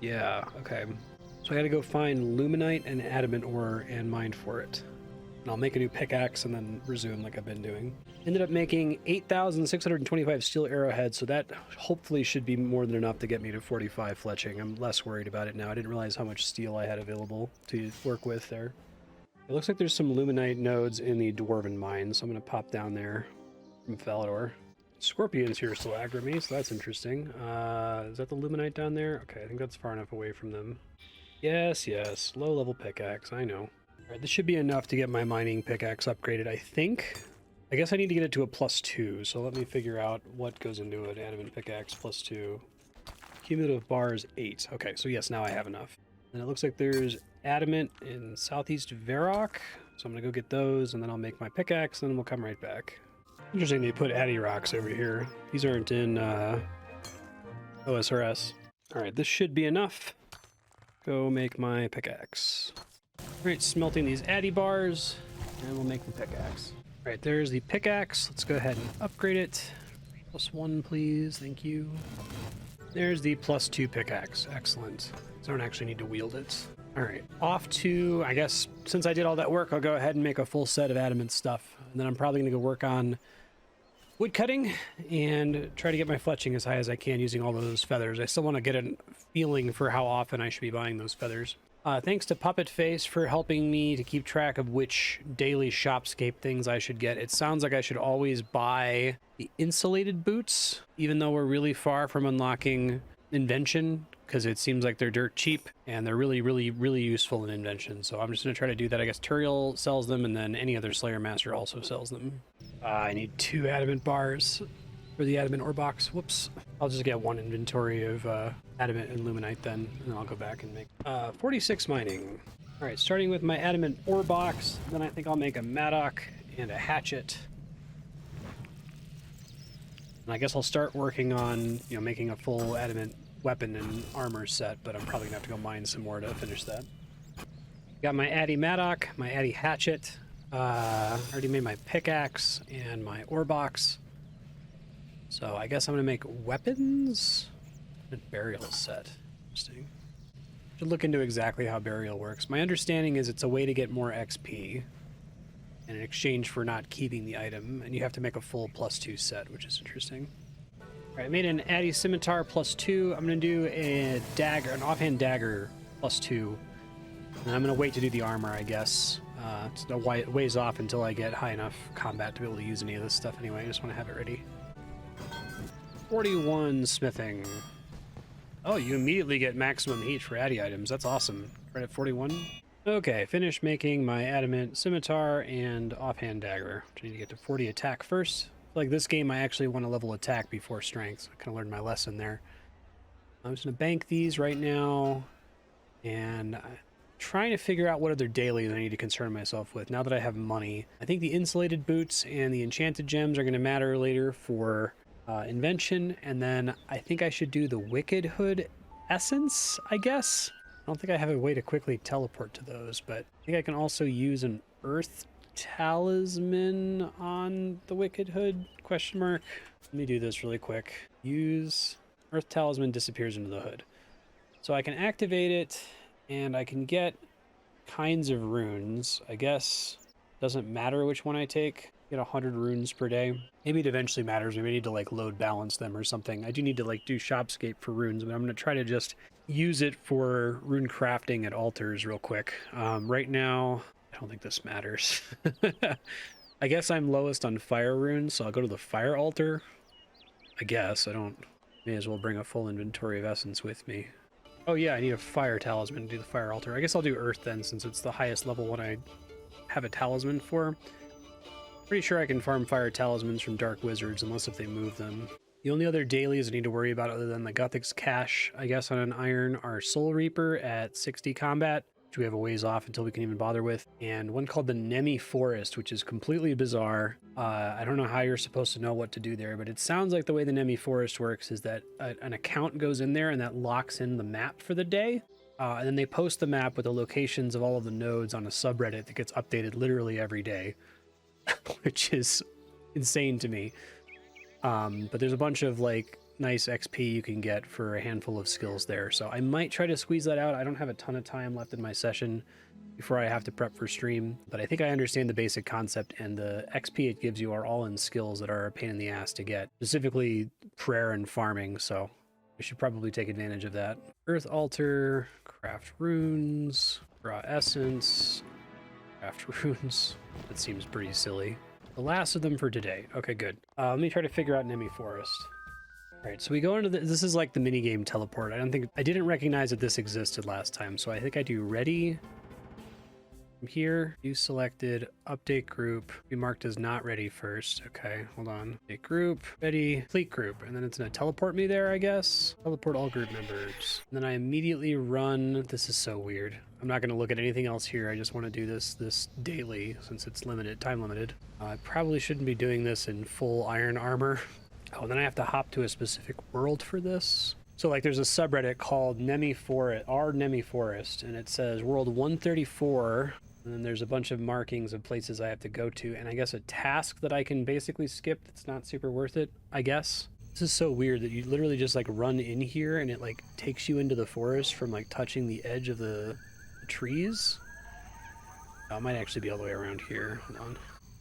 Yeah, okay. So I gotta go find luminite and adamant ore and mine for it. And I'll make a new pickaxe and then resume like I've been doing. Ended up making 8,625 steel arrowheads, so that hopefully should be more than enough to get me to 45 fletching. I'm less worried about it now. I didn't realize how much steel I had available to work with there. It looks like there's some luminite nodes in the dwarven mine, so I'm going to pop down there from Falador. Scorpions here still aggro me, so that's interesting. Is that the luminite down there? Okay, I think that's far enough away from them. Yes, low-level pickaxe, I know. Alright, this should be enough to get my mining pickaxe upgraded, I think. I guess I need to get it to a +2, so let me figure out what goes into an adamant pickaxe +2. Cumulative bar is 8. Okay, so yes, now I have enough. And it looks like there's adamant in southeast Varrock, so I'm gonna go get those, and then I'll make my pickaxe, and then we'll come right back. Interesting they put addy rocks over here. These aren't in OSRS. Alright, this should be enough. Go make my pickaxe. Alright, smelting these addy bars, and we'll make the pickaxe. Alright, there's the pickaxe. Let's go ahead and upgrade it. +1, please. Thank you. There's the +2 pickaxe. Excellent. So I don't actually need to wield it. Alright, off to, I guess, since I did all that work, I'll go ahead and make a full set of adamant stuff. And then I'm probably going to go work on wood cutting and try to get my fletching as high as I can using all those feathers. I still want to get a feeling for how often I should be buying those feathers. Thanks to Puppet Face for helping me to keep track of which daily shopscape things I should get. It sounds like I should always buy the insulated boots, even though we're really far from unlocking invention, because it seems like they're dirt cheap and they're really useful in invention. So I'm just going to try to do that. I guess Turiel sells them, and then any other Slayer Master also sells them. I need 2 adamant bars for the adamant ore box. Whoops. I'll just get 1 inventory of adamant and luminite then, and then I'll go back and make 46 mining. All right, starting with my adamant ore box, then I think I'll make a mattock and a hatchet. And I guess I'll start working on, you know, making a full adamant weapon and armor set, but I'm probably gonna have to go mine some more to finish that. Got my addy mattock, my addy hatchet. Already made my pickaxe and my ore box. So I guess I'm gonna make weapons and burial set. Interesting. Should look into exactly how burial works. My understanding is it's a way to get more XP in exchange for not keeping the item, and you have to make a full +2 set, which is interesting. All right, I made an Addy Scimitar +2. I'm going to do a dagger, an offhand dagger +2. And I'm going to wait to do the armor, I guess. It's a ways off until I get high enough combat to be able to use any of this stuff anyway. I just want to have it ready. 41 smithing. Oh, you immediately get maximum heat for Addy items. That's awesome. Right at 41. Okay, finish making my adamant scimitar and offhand dagger. I need to get to 40 attack first. Like this game, I actually want to level attack before strength. So I kind of learned my lesson there. I'm just going to bank these right now. And I'm trying to figure out what other dailies I need to concern myself with now that I have money. I think the insulated boots and the enchanted gems are going to matter later for invention. And then I think I should do the Wicked Hood essence, I guess. I don't think I have a way to quickly teleport to those, but I think I can also use an Earth Talisman on the Wicked Hood, question mark. Let me do this really quick. Use Earth Talisman disappears into the hood. So I can activate it, and I can get kinds of runes. I guess doesn't matter which one I take. Get 100 runes per day. Maybe it eventually matters. Maybe I need to like load balance them or something. I do need to like do Shopscape for runes, but I'm going to try to just use it for rune crafting at altars real quick. Right now, I don't think this matters. I guess I'm lowest on fire runes, so I'll go to the fire altar. I guess. I don't... May as well bring a full inventory of essence with me. Oh yeah, I need a fire talisman to do the fire altar. I guess I'll do earth then, since it's the highest level one I have a talisman for. Pretty sure I can farm fire talismans from dark wizards, unless if they move them. The only other dailies I need to worry about other than the Guthix cache, I guess, on an iron are Soul Reaper at 60 combat, which we have a ways off until we can even bother with, and one called the Nemi Forest, which is completely bizarre. I don't know how you're supposed to know what to do there, but it sounds like the way the Nemi Forest works is that an account goes in there and that locks in the map for the day, and then they post the map with the locations of all of the nodes on a subreddit that gets updated literally every day, which is insane to me. But there's a bunch of like nice XP you can get for a handful of skills there. So I might try to squeeze that out. I don't have a ton of time left in my session before I have to prep for stream, but I think I understand the basic concept, and the XP it gives you are all in skills that are a pain in the ass to get, specifically prayer and farming. So I should probably take advantage of that. Earth altar, craft runes, raw essence, craft runes. That seems pretty silly. The last of them for today. Okay, good. Let me try to figure out Nemi Forest. All right, so we go into this is like the minigame teleport. I didn't recognize that this existed last time, so I think I do ready. From here, you selected, update group. Be marked as not ready first. Okay, hold on. Update group, ready, complete group. And then it's gonna teleport me there, I guess. Teleport all group members. And then I immediately run, this is so weird. I'm not gonna look at anything else here. I just wanna do this daily since it's limited, time limited. I probably shouldn't be doing this in full iron armor. Oh, then I have to hop to a specific world for this. So like there's a subreddit called Nemi Forest, our Nemi Forest, and it says world 134. And then there's a bunch of markings of places I have to go to, and I guess a task that I can basically skip that's not super worth it, I guess. This is so weird that you literally just like run in here and it like takes you into the forest from like touching the edge of the trees. Oh, it might actually be all the way around here. Hold on.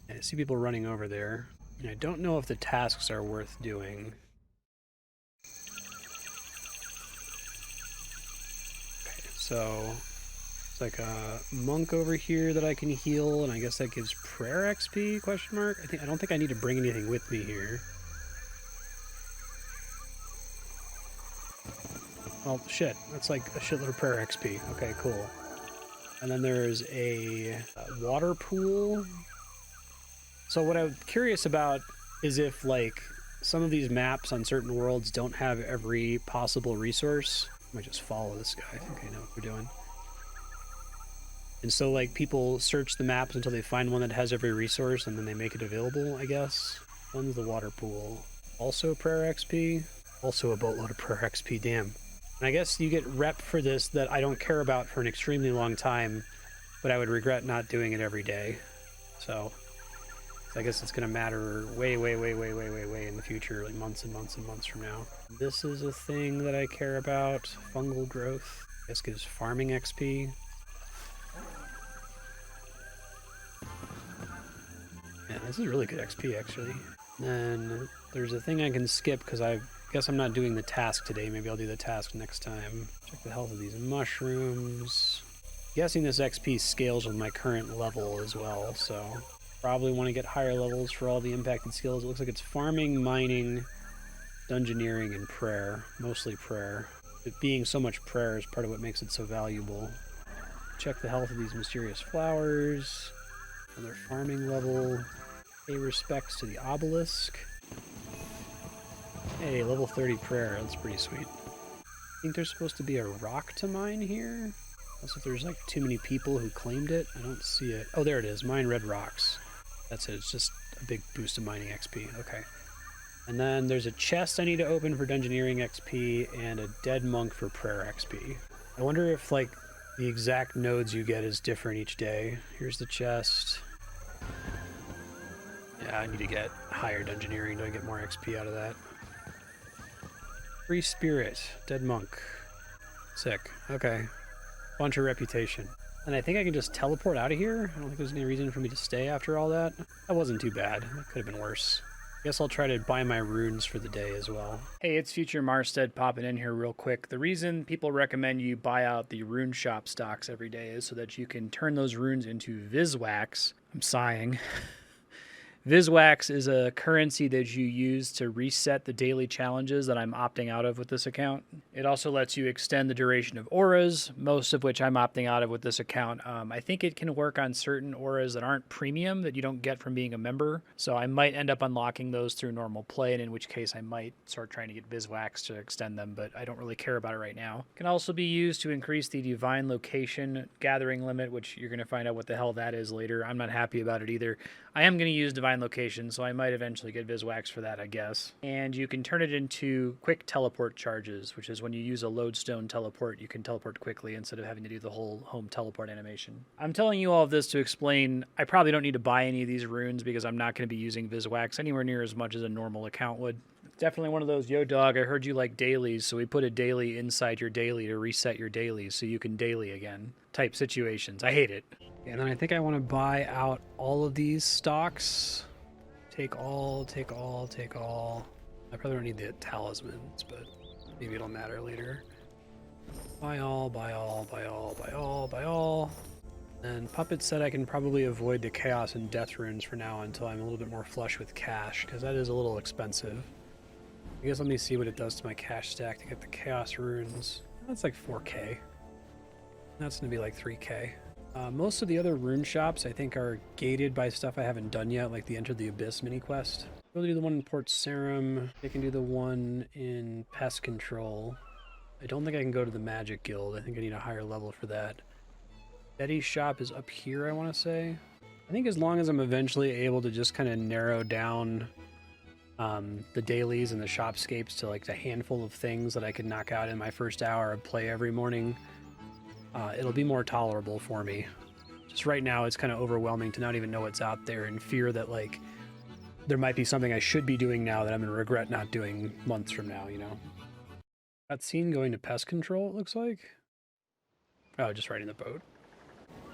Yeah, I see people running over there. And I don't know if the tasks are worth doing. Okay, so like a monk over here that I can heal, and I guess that gives prayer XP, question mark? I don't think I need to bring anything with me here. Oh shit, that's like a shitload of prayer XP. Okay, cool. And then there's a water pool. So what I'm curious about is if like some of these maps on certain worlds don't have every possible resource. I might just follow this guy. I think I know what we're doing. And so, like, people search the maps until they find one that has every resource, and then they make it available, I guess. One's the water pool. Also prayer XP. Also a boatload of prayer XP, damn. And I guess you get rep for this that I don't care about for an extremely long time, but I would regret not doing it every day. So I guess it's going to matter way in the future, like months and months and months from now. This is a thing that I care about. Fungal growth. I guess gives farming XP. Yeah, this is really good XP, actually. Then there's a thing I can skip because I've Guess I'm not doing the task today. Maybe I'll do the task next time. Check the health of these mushrooms. Guessing this XP scales with my current level as well, so probably want to get higher levels for all the impacted skills. It looks like it's farming, mining, dungeoneering, and prayer. Mostly prayer. It being so much prayer is part of what makes it so valuable. Check the health of these mysterious flowers. Another farming level. Pay respects to the obelisk. Hey, level 30 prayer. That's pretty sweet. I think there's supposed to be a rock to mine here. Unless if there's like too many people who claimed it. I don't see it. Oh, there it is. Mine red rocks. That's it. It's just a big boost of mining XP. Okay. And then there's a chest I need to open for dungeoneering XP and a dead monk for prayer XP. I wonder if like the exact nodes you get is different each day. Here's the chest. Yeah, I need to get higher dungeoneering. Do I get more XP out of that? Free spirit. Dead monk. Sick. Okay. Bunch of reputation. And I think I can just teleport out of here. I don't think there's any reason for me to stay after all that. That wasn't too bad. That could have been worse. I guess I'll try to buy my runes for the day as well. Hey, it's Future Marstead popping in here real quick. The reason people recommend you buy out the rune shop stocks every day is so that you can turn those runes into Viswax. I'm sighing. Viswax is a currency that you use to reset the daily challenges that I'm opting out of with this account. It also lets you extend the duration of auras, most of which I'm opting out of with this account. I think it can work on certain auras that aren't premium that you don't get from being a member. So I might end up unlocking those through normal play, and in which case I might start trying to get Viswax to extend them, but I don't really care about it right now. It can also be used to increase the divine location gathering limit, which you're going to find out what the hell that is later. I'm not happy about it either. I am going to use divine location, so I might eventually get Viswax for that, I guess. And you can turn it into quick teleport charges, which is when you use a lodestone teleport, you can teleport quickly instead of having to do the whole home teleport animation. I'm telling you all of this to explain I probably don't need to buy any of these runes because I'm not going to be using Viswax anywhere near as much as a normal account would. It's definitely one of those, yo dog, I heard you like dailies, so we put a daily inside your daily to reset your dailies so you can daily again type situations. I hate it. And then I think I want to buy out all of these stocks. Take all, take all, take all. I probably don't need the talismans, but maybe it'll matter later. Buy all, buy all, buy all, buy all, buy all. And Puppet said I can probably avoid the chaos and death runes for now until I'm a little bit more flush with cash, because that is a little expensive. I guess let me see what it does to my cash stack to get the chaos runes. That's like 4K. That's going to be like 3K. Most of the other rune shops, I think, are gated by stuff I haven't done yet, like the Enter the Abyss mini quest. We'll do the one in Port Sarum. I can do the one in Pest Control. I don't think I can go to the Magic Guild. I think I need a higher level for that. Betty's shop is up here, I want to say. I think as long as I'm eventually able to just kind of narrow down the dailies and the shopscapes to like a handful of things that I could knock out in my first hour of play every morning, it'll be more tolerable for me. Just right now, it's kind of overwhelming to not even know what's out there and fear that, like, there might be something I should be doing now that I'm going to regret not doing months from now, you know? That scene going to Pest Control, it looks like. Oh, just riding the boat.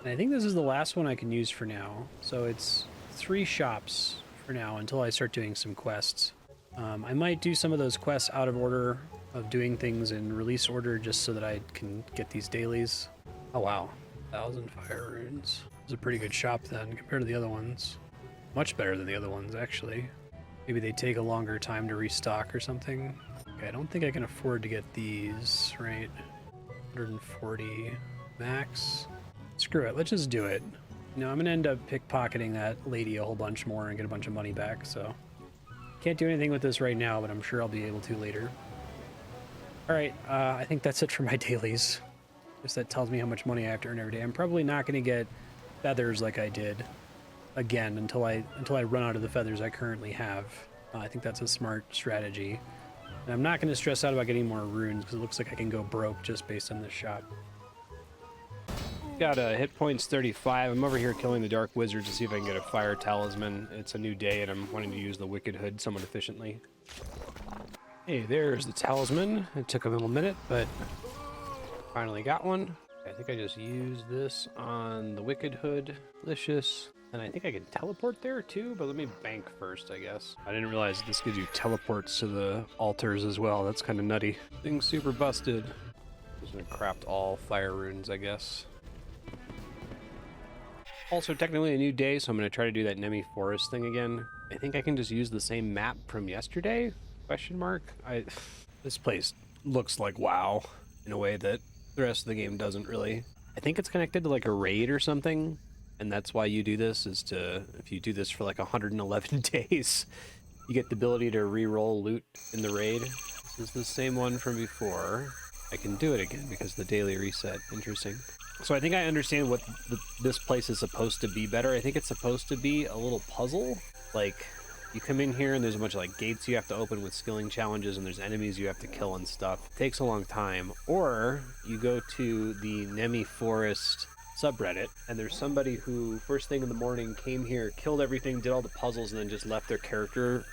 And I think this is the last one I can use for now. So it's 3 shops for now until I start doing some quests. I might do some of those quests out of order of doing things in release order just so that I can get these dailies. Oh wow, 1,000 fire runes. It's a pretty good shop then compared to the other ones. Much better than the other ones actually. Maybe they take a longer time to restock or something. Okay, I don't think I can afford to get these, right? 140 max. Screw it, let's just do it. You know, I'm gonna end up pickpocketing that lady a whole bunch more and get a bunch of money back, so. Can't do anything with this right now, but I'm sure I'll be able to later. Alright, I think that's it for my dailies. Just that tells me how much money I have to earn every day. I'm probably not going to get feathers like I did again until I run out of the feathers I currently have. I think that's a smart strategy. And I'm not going to stress out about getting more runes because it looks like I can go broke just based on this shop. Got hit points 35. I'm over here killing the Dark Wizard to see if I can get a fire talisman. It's a new day and I'm wanting to use the Wicked Hood somewhat efficiently. Hey, there's the talisman. It took a little minute, but finally got one. I think I just used this on the Wicked Hood. Delicious. And I think I can teleport there too, but let me bank first, I guess. I didn't realize this gives you teleports to the altars as well. That's kind of nutty. Thing's super busted. Just gonna craft all fire runes, I guess. Also, technically a new day, so I'm gonna try to do that Nemi Forest thing again. I think I can just use the same map from yesterday? Question mark? This place looks like WoW in a way that the rest of the game doesn't really. I think it's connected to like a raid or something. And that's why you do this, is to, if you do this for like 111 days, you get the ability to re-roll loot in the raid. This is the same one from before. I can do it again because the daily reset. Interesting. So I think I understand what this place is supposed to be better. I think it's supposed to be a little puzzle. Like, you come in here and there's a bunch of like gates you have to open with skilling challenges, and there's enemies you have to kill and stuff. It takes a long time. Or you go to the Nemi Forest subreddit, and there's somebody who first thing in the morning came here, killed everything, did all the puzzles, and then just left their character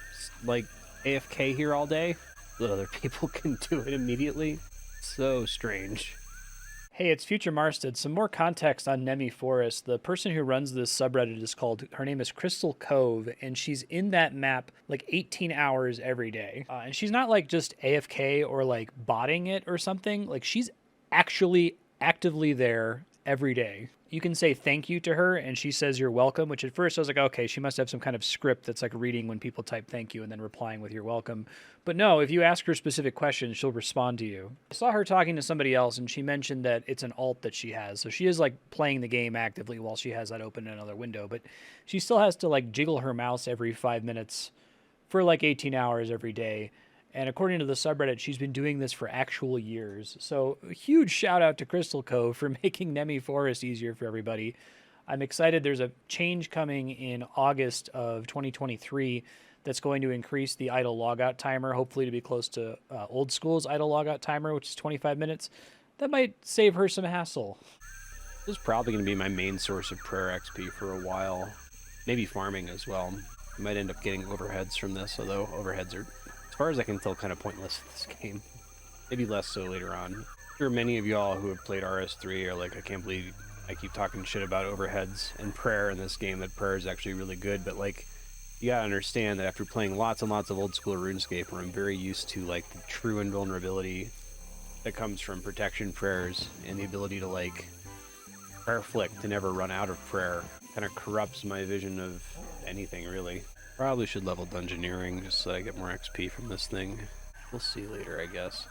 like AFK here all day so that other people can do it immediately. So strange. Hey, it's Future Marstead. Some more context on Nemi Forest. The person who runs this subreddit is called, her name is Crystal Cove, and she's in that map like 18 hours every day. And she's not like just AFK or like botting it or something. Like, she's actually actively there every day. You can say thank you to her and she says you're welcome, which at first I was like, okay, she must have some kind of script that's like reading when people type thank you and then replying with you're welcome. But no, if you ask her specific questions, she'll respond to you. I saw her talking to somebody else and she mentioned that it's an alt that she has. So she is like playing the game actively while she has that open in another window, but she still has to like jiggle her mouse every 5 minutes for like 18 hours every day. And according to the subreddit, she's been doing this for actual years. So a huge shout out to Crystal Cove for making Nemi Forest easier for everybody. I'm excited. There's a change coming in August of 2023 that's going to increase the idle logout timer, hopefully to be close to old school's idle logout timer, which is 25 minutes. That might save her some hassle. This is probably going to be my main source of prayer XP for a while. Maybe farming as well. I might end up getting overheads from this, although overheads are, as far as I can tell, kind of pointless in this game. Maybe less so later on. I'm sure many of y'all who have played RS3 are like, I can't believe I keep talking shit about overheads and prayer in this game, that prayer is actually really good, but like, you gotta understand that after playing lots and lots of old school RuneScape, where I'm very used to like the true invulnerability that comes from protection prayers and the ability to like prayer flick to never run out of prayer, kind of corrupts my vision of anything really. Probably should level Dungeoneering just so that I get more XP from this thing. We'll see later, I guess.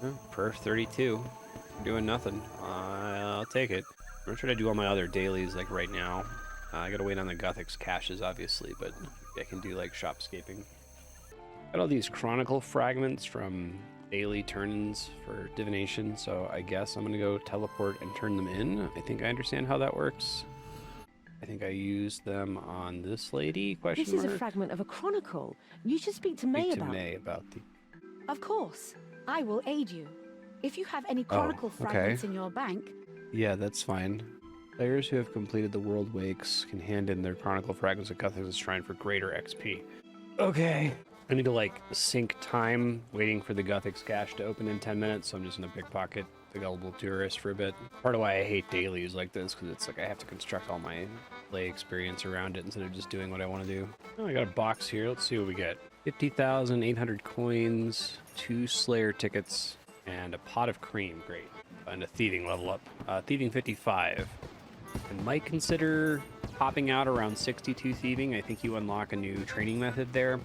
Oh, perf 32. Doing nothing. I'll take it. I'm gonna try to do all my other dailies like right now. I gotta wait on the Gothic's caches, obviously, but I can do like shopscaping. Got all these chronicle fragments from daily turn-ins for divination, so I guess I'm gonna go teleport and turn them in. I think I understand how that works. I think I used them on this lady, question This is mark? a fragment of a chronicle. You should speak to May Speak to about May it. about the... Of course. I will aid you. If you have any chronicle okay. fragments in your bank, Yeah, that's fine. Players who have completed the World Wakes can hand in their chronicle fragments at Gothic's Shrine for greater XP. Okay. I need to like sync time waiting for the Gothic's cache to open in 10 minutes, so I'm just gonna pickpocket the gullible tourist for a bit. Part of why I hate dailies like this, because it's like I have to construct all my play experience around it instead of just doing what I want to do. Oh, I got a box here. Let's see what we get. 50,800 coins, 2 Slayer tickets, and a pot of cream. Great. And a thieving level up. Thieving 55. I might consider popping out around 62 thieving. I think you unlock a new training method there.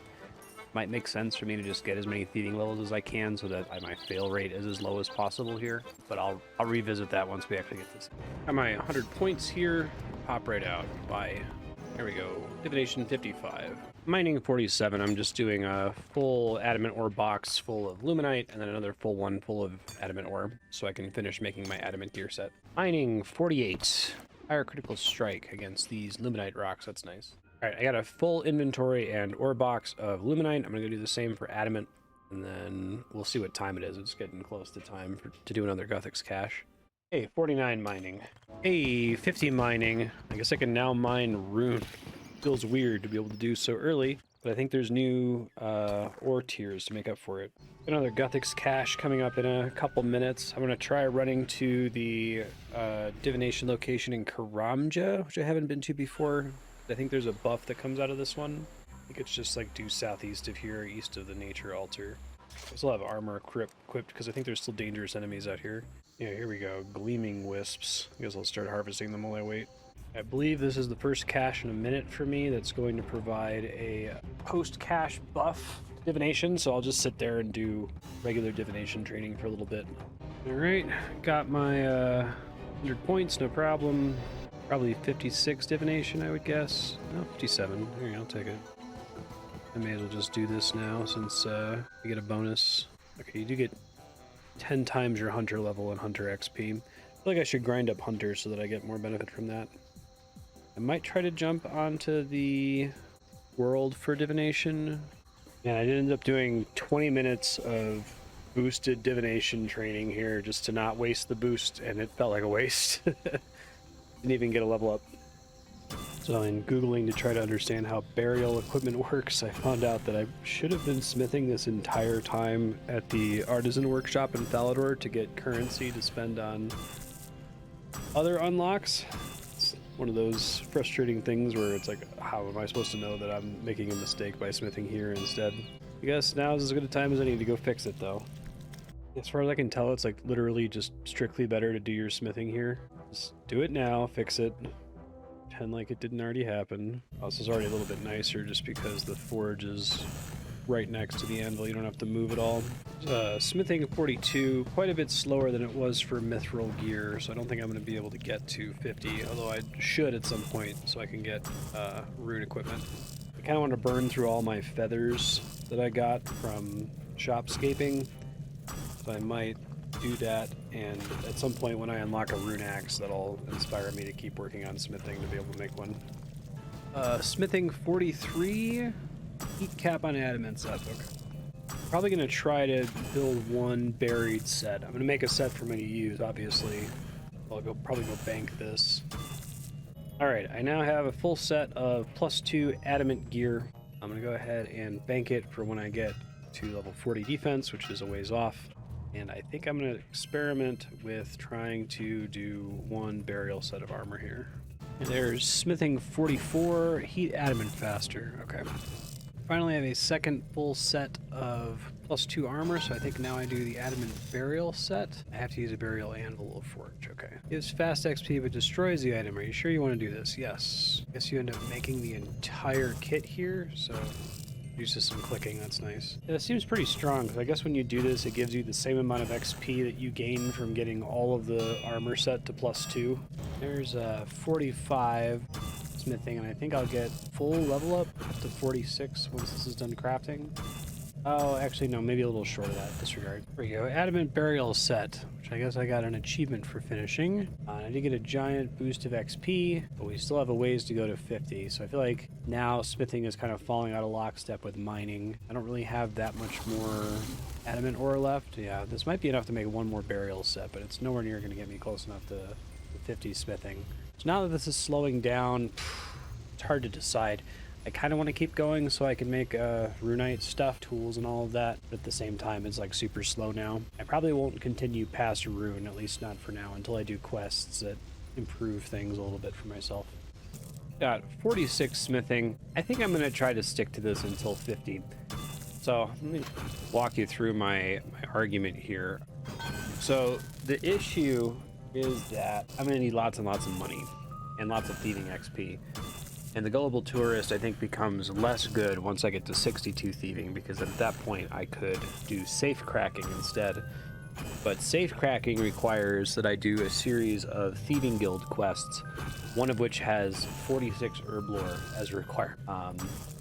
Might make sense for me to just get as many thieving levels as I can so that my fail rate is as low as possible here. But I'll revisit that once we actually get this. Got my 100 points here. Pop right out. Bye. There we go. Divination 55. Mining 47. I'm just doing a full adamant ore box full of luminite and then another full one full of adamant ore so I can finish making my adamant gear set. Mining 48. Higher critical strike against these luminite rocks. That's nice. All right, I got a full inventory and ore box of luminite. I'm gonna go do the same for adamant, and then we'll see what time it is. It's getting close to time to do another Gothic's cache. Hey, 49 mining. Hey, 50 mining. I guess I can now mine rune. Feels weird to be able to do so early, but I think there's new ore tiers to make up for it. Another Gothic's cache coming up in a couple minutes. I'm gonna try running to the divination location in Karamja, which I haven't been to before. I think there's a buff that comes out of this one. I think it's just like due southeast of here, east of the nature altar. I still have armor equipped because I think there's still dangerous enemies out here. Yeah, here we go. Gleaming wisps. I guess I'll start harvesting them while I wait. I believe this is the first cache in a minute for me that's going to provide a post-cache buff divination, so I'll just sit there and do regular divination training for a little bit. Alright, got my 100 points, no problem. Probably 56 divination, I would guess. No, 57. Here, I'll take it. I may as well just do this now since we get a bonus. Okay, you do get 10 times your hunter level and hunter XP. I feel like I should grind up hunter so that I get more benefit from that. I might try to jump onto the world for divination. And I ended up doing 20 minutes of boosted divination training here just to not waste the boost, and it felt like a waste. Didn't even get a level up. So in Googling to try to understand how burial equipment works, I found out that I should have been smithing this entire time at the artisan workshop in Falador to get currency to spend on other unlocks. It's one of those frustrating things where it's like, how am I supposed to know that I'm making a mistake by smithing here instead? I guess now is as good a time as any to go fix it though. As far as I can tell, it's like literally just strictly better to do your smithing here. Just do it now, fix it. Pretend like it didn't already happen. Oh, this is already a little bit nicer just because the forge is right next to the anvil. You don't have to move at all. Smithing 42, quite a bit slower than it was for mithril gear, so I don't think I'm going to be able to get to 50, although I should at some point so I can get rune equipment. I kind of want to burn through all my feathers that I got from shopscaping, so I might do that, and at some point when I unlock a rune axe, that'll inspire me to keep working on smithing to be able to make one. Smithing 43, heat cap on adamant's up. Okay. Probably gonna try to build one buried set. I'm gonna make a set for me to use, obviously. I'll probably go bank this. Alright, I now have a full set of +2 adamant gear. I'm gonna go ahead and bank it for when I get to level 40 defense, which is a ways off. And I think I'm going to experiment with trying to do one burial set of armor here. And there's smithing 44, heat adamant faster. Okay. Finally have a second full set of +2 armor, so I think now I do the adamant burial set. I have to use a burial anvil of forge. Okay. Gives fast XP but destroys the item. Are you sure you want to do this? Yes. Guess you end up making the entire kit here, so uses some clicking, that's nice. Yeah, it seems pretty strong, because I guess when you do this, it gives you the same amount of XP that you gain from getting all of the armor set to +2. There's 45 smithing, and I think I'll get full level up to 46 once this is done crafting. Oh, actually, no, maybe a little short of that. Disregard. There we go. Adamant burial set, which I guess I got an achievement for finishing. I did get a giant boost of XP, but we still have a ways to go to 50. So I feel like now smithing is kind of falling out of lockstep with mining. I don't really have that much more adamant ore left. Yeah, this might be enough to make one more burial set, but it's nowhere near going to get me close enough to 50 smithing. So now that this is slowing down, it's hard to decide. I kind of want to keep going so I can make runite stuff, tools and all of that, but at the same time it's like super slow now. I probably won't continue past rune, at least not for now, until I do quests that improve things a little bit for myself. Got 46 smithing. I think I'm going to try to stick to this until 50. So let me walk you through my argument here. So the issue is that I'm going to need lots and lots of money and lots of thieving XP. And the gullible tourist, I think, becomes less good once I get to 62 thieving, because at that point I could do safe cracking instead. But safe cracking requires that I do a series of thieving guild quests, one of which has 46 herb lore as required,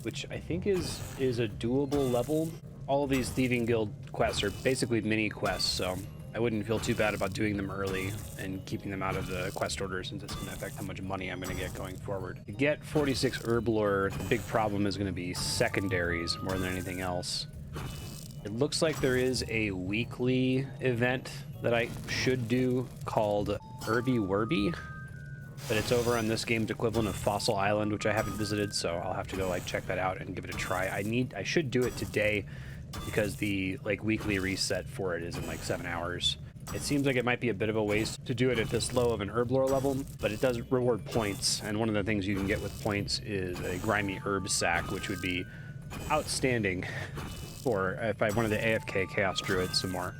which I think is a doable level. All of these thieving guild quests are basically mini quests, so I wouldn't feel too bad about doing them early and keeping them out of the quest order, since it's going to affect how much money I'm going to get going forward. To get 46 herb lore, the big problem is going to be secondaries more than anything else. It looks like there is a weekly event that I should do called Herby Werby, but it's over on this game's equivalent of Fossil Island, which I haven't visited, so I'll have to go check that out and give it a try. I should do it today, because the weekly reset for it is in 7 hours. It seems like it might be a bit of a waste to do it at this low of an herb lore level, but it does reward points, and one of the things you can get with points is a grimy herb sack, which would be outstanding for if I wanted to AFK Chaos Druid some more.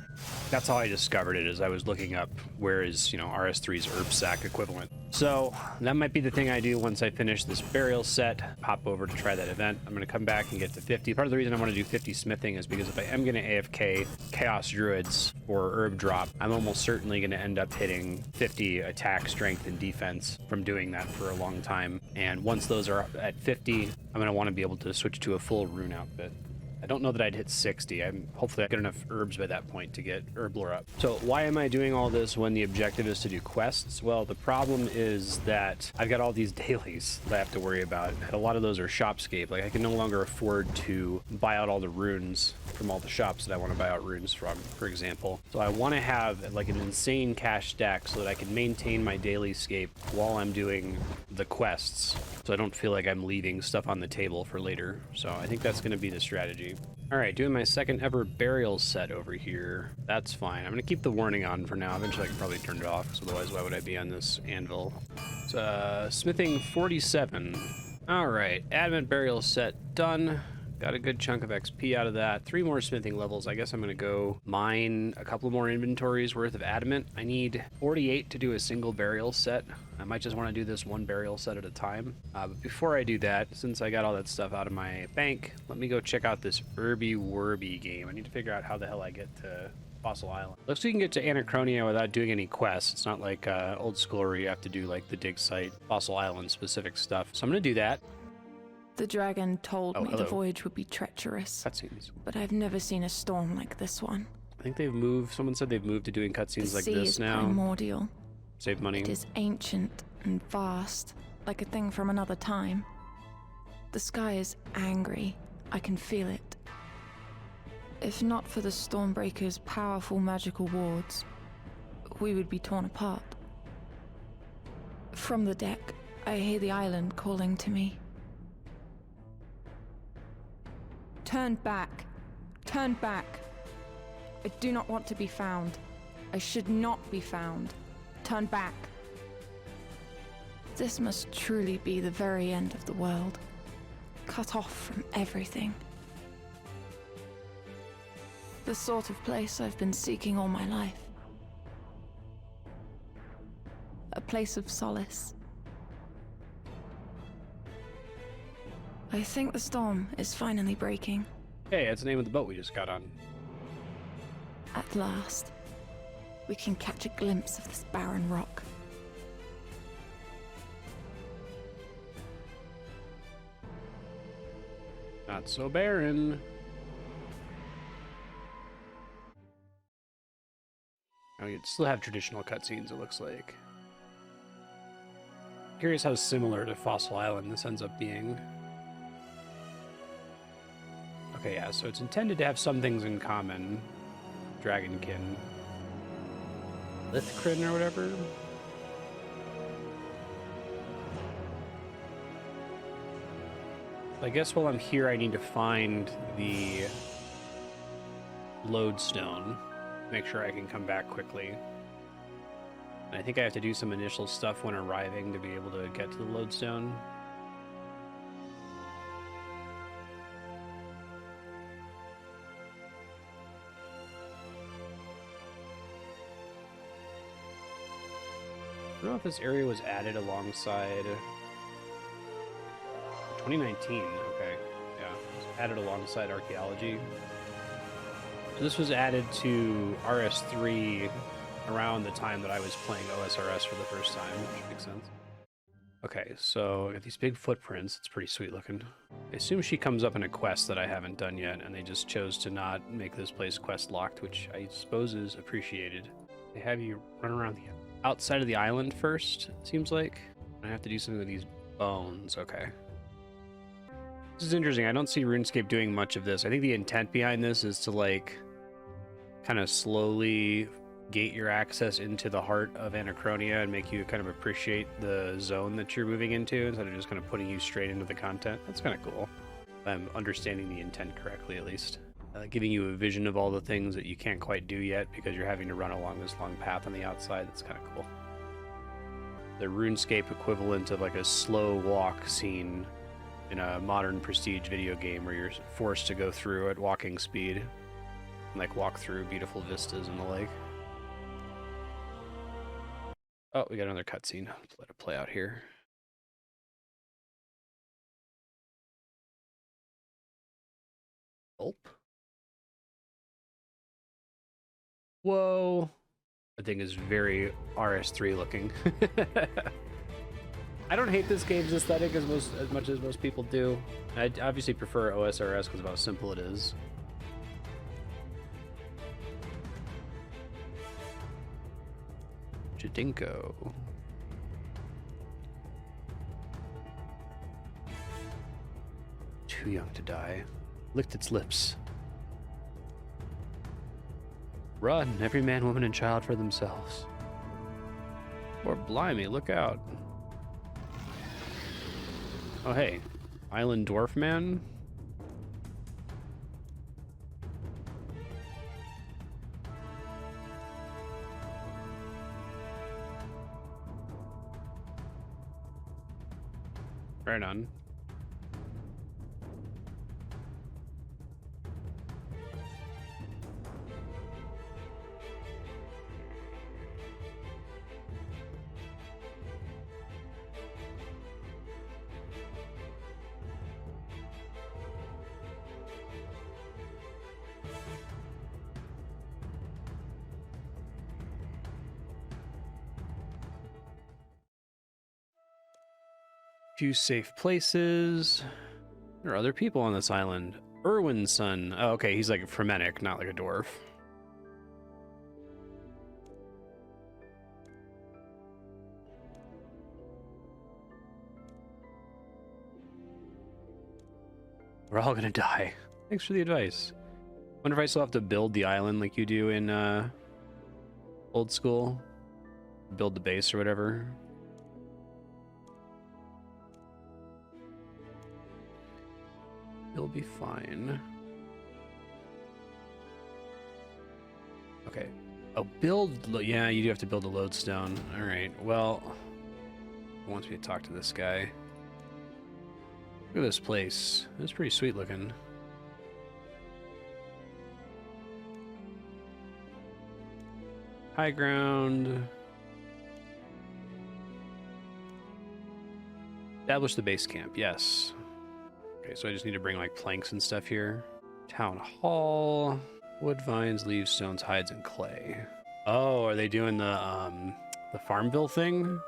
That's how I discovered it, as I was looking up where is, RS3's herb sack equivalent. So that might be the thing I do once I finish this burial set, pop over to try that event. I'm going to come back and get to 50. Part of the reason I want to do 50 smithing is because if I am going to AFK Chaos Druids for herb drop, I'm almost certainly going to end up hitting 50 attack, strength, and defense from doing that for a long time. And once those are at 50, I'm going to want to be able to switch to a full rune outfit. I don't know that I'd hit 60. Hopefully I get enough herbs by that point to get herb lore up. So why am I doing all this when the objective is to do quests? Well, the problem is that I've got all these dailies that I have to worry about, and a lot of those are shopscape. Like, I can no longer afford to buy out all the runes from all the shops that I want to buy out runes from, for example. So I want to have like an insane cash stack so that I can maintain my daily scape while I'm doing the quests, so I don't feel like I'm leaving stuff on the table for later. So I think that's going to be the strategy. All right, doing my second ever burial set over here. That's fine. I'm going to keep the warning on for now. Eventually I can probably turn it off, because otherwise why would I be on this anvil? It's smithing 47. All right, adamant burial set done. Got a good chunk of XP out of that. 3 more smithing levels. I guess I'm going to go mine a couple more inventories worth of adamant. I need 48 to do a single burial set. I might just want to do this one burial set at a time. But before I do that, since I got all that stuff out of my bank, let me go check out this Herby Werby game. I need to figure out how the hell I get to Fossil Island. Looks like you can get to Anachronia without doing any quests. It's not like old school where you have to do like the dig site, Fossil Island specific stuff. So I'm going to do that. The dragon told me hello. the voyage would be treacherous, Cutscenes. but I've never seen a storm like this one. I think they've moved. Someone said they've moved to doing cutscenes The like sea this is now. primordial. Save money. It is ancient and vast, like a thing from another time. The sky is angry. I can feel it. If not for the Stormbreaker's powerful magical wards, we would be torn apart. From the deck, I hear the island calling to me. Turn back. Turn back. I do not want to be found. I should not be found. Turn back. This must truly be the very end of the world. Cut off from everything. The sort of place I've been seeking all my life. A place of solace. I think the storm is finally breaking. Hey, that's the name of the boat we just got on. At last, we can catch a glimpse of this barren rock. Not so barren. Oh, you'd still have traditional cutscenes, it looks like. Curious how similar to Fossil Island this ends up being. Okay, yeah, so it's intended to have some things in common. Dragonkin. Lithcrin or whatever? I guess while I'm here, I need to find the lodestone. Make sure I can come back quickly. And I think I have to do some initial stuff when arriving to be able to get to the lodestone. I don't know if this area was added alongside 2019. Okay, yeah, it was added alongside archaeology. So this was added to RS3 around the time that I was playing OSRS for the first time, which makes sense. Okay, so I got these big footprints. It's pretty sweet looking. I assume she comes up in a quest that I haven't done yet, and they just chose to not make this place quest locked, which I suppose is appreciated. They have you run around the outside of the island first, it seems like. I have to do something with these bones. Okay. This is interesting. I don't see RuneScape doing much of this. I think the intent behind this is to, like, kind of slowly gate your access into the heart of Anachronia and make you kind of appreciate the zone that you're moving into instead of just kind of putting you straight into the content. That's kind of cool. If I'm understanding the intent correctly, at least. giving you a vision of all the things that you can't quite do yet because you're having to run along this long path on the outside. That's kind of cool. The RuneScape equivalent of like a slow walk scene in a modern prestige video game where you're forced to go through at walking speed and like walk through beautiful vistas and the like. Oh, we got another cutscene. Let's let it play out here. Gulp. Whoa. That thing is very RS3 looking. I don't hate this game's aesthetic as much as most people do. I obviously prefer OSRS because of how simple it is. Jadinko. Too young to die. Licked its lips. Run, every man, woman, and child for themselves. Or blimey, look out. Oh hey, Island Dwarf Man? Right on. Few safe places. There are other people on this island. Erwin's son. Oh, okay, he's like a Fremennik, not like a dwarf. We're all gonna die. Thanks for the advice. Wonder if I still have to build the island like you do in old school? Build the base or whatever. You'll be fine. Okay. Oh, yeah, you do have to build a lodestone. All right. Well, it wants me to talk to this guy. Look at this place. It's pretty sweet looking. High ground. Establish the base camp. Yes. Okay, so I just need to bring like planks and stuff here. Town hall. Wood, vines, leaves, stones, hides, and clay. Oh, are they doing the Farmville thing?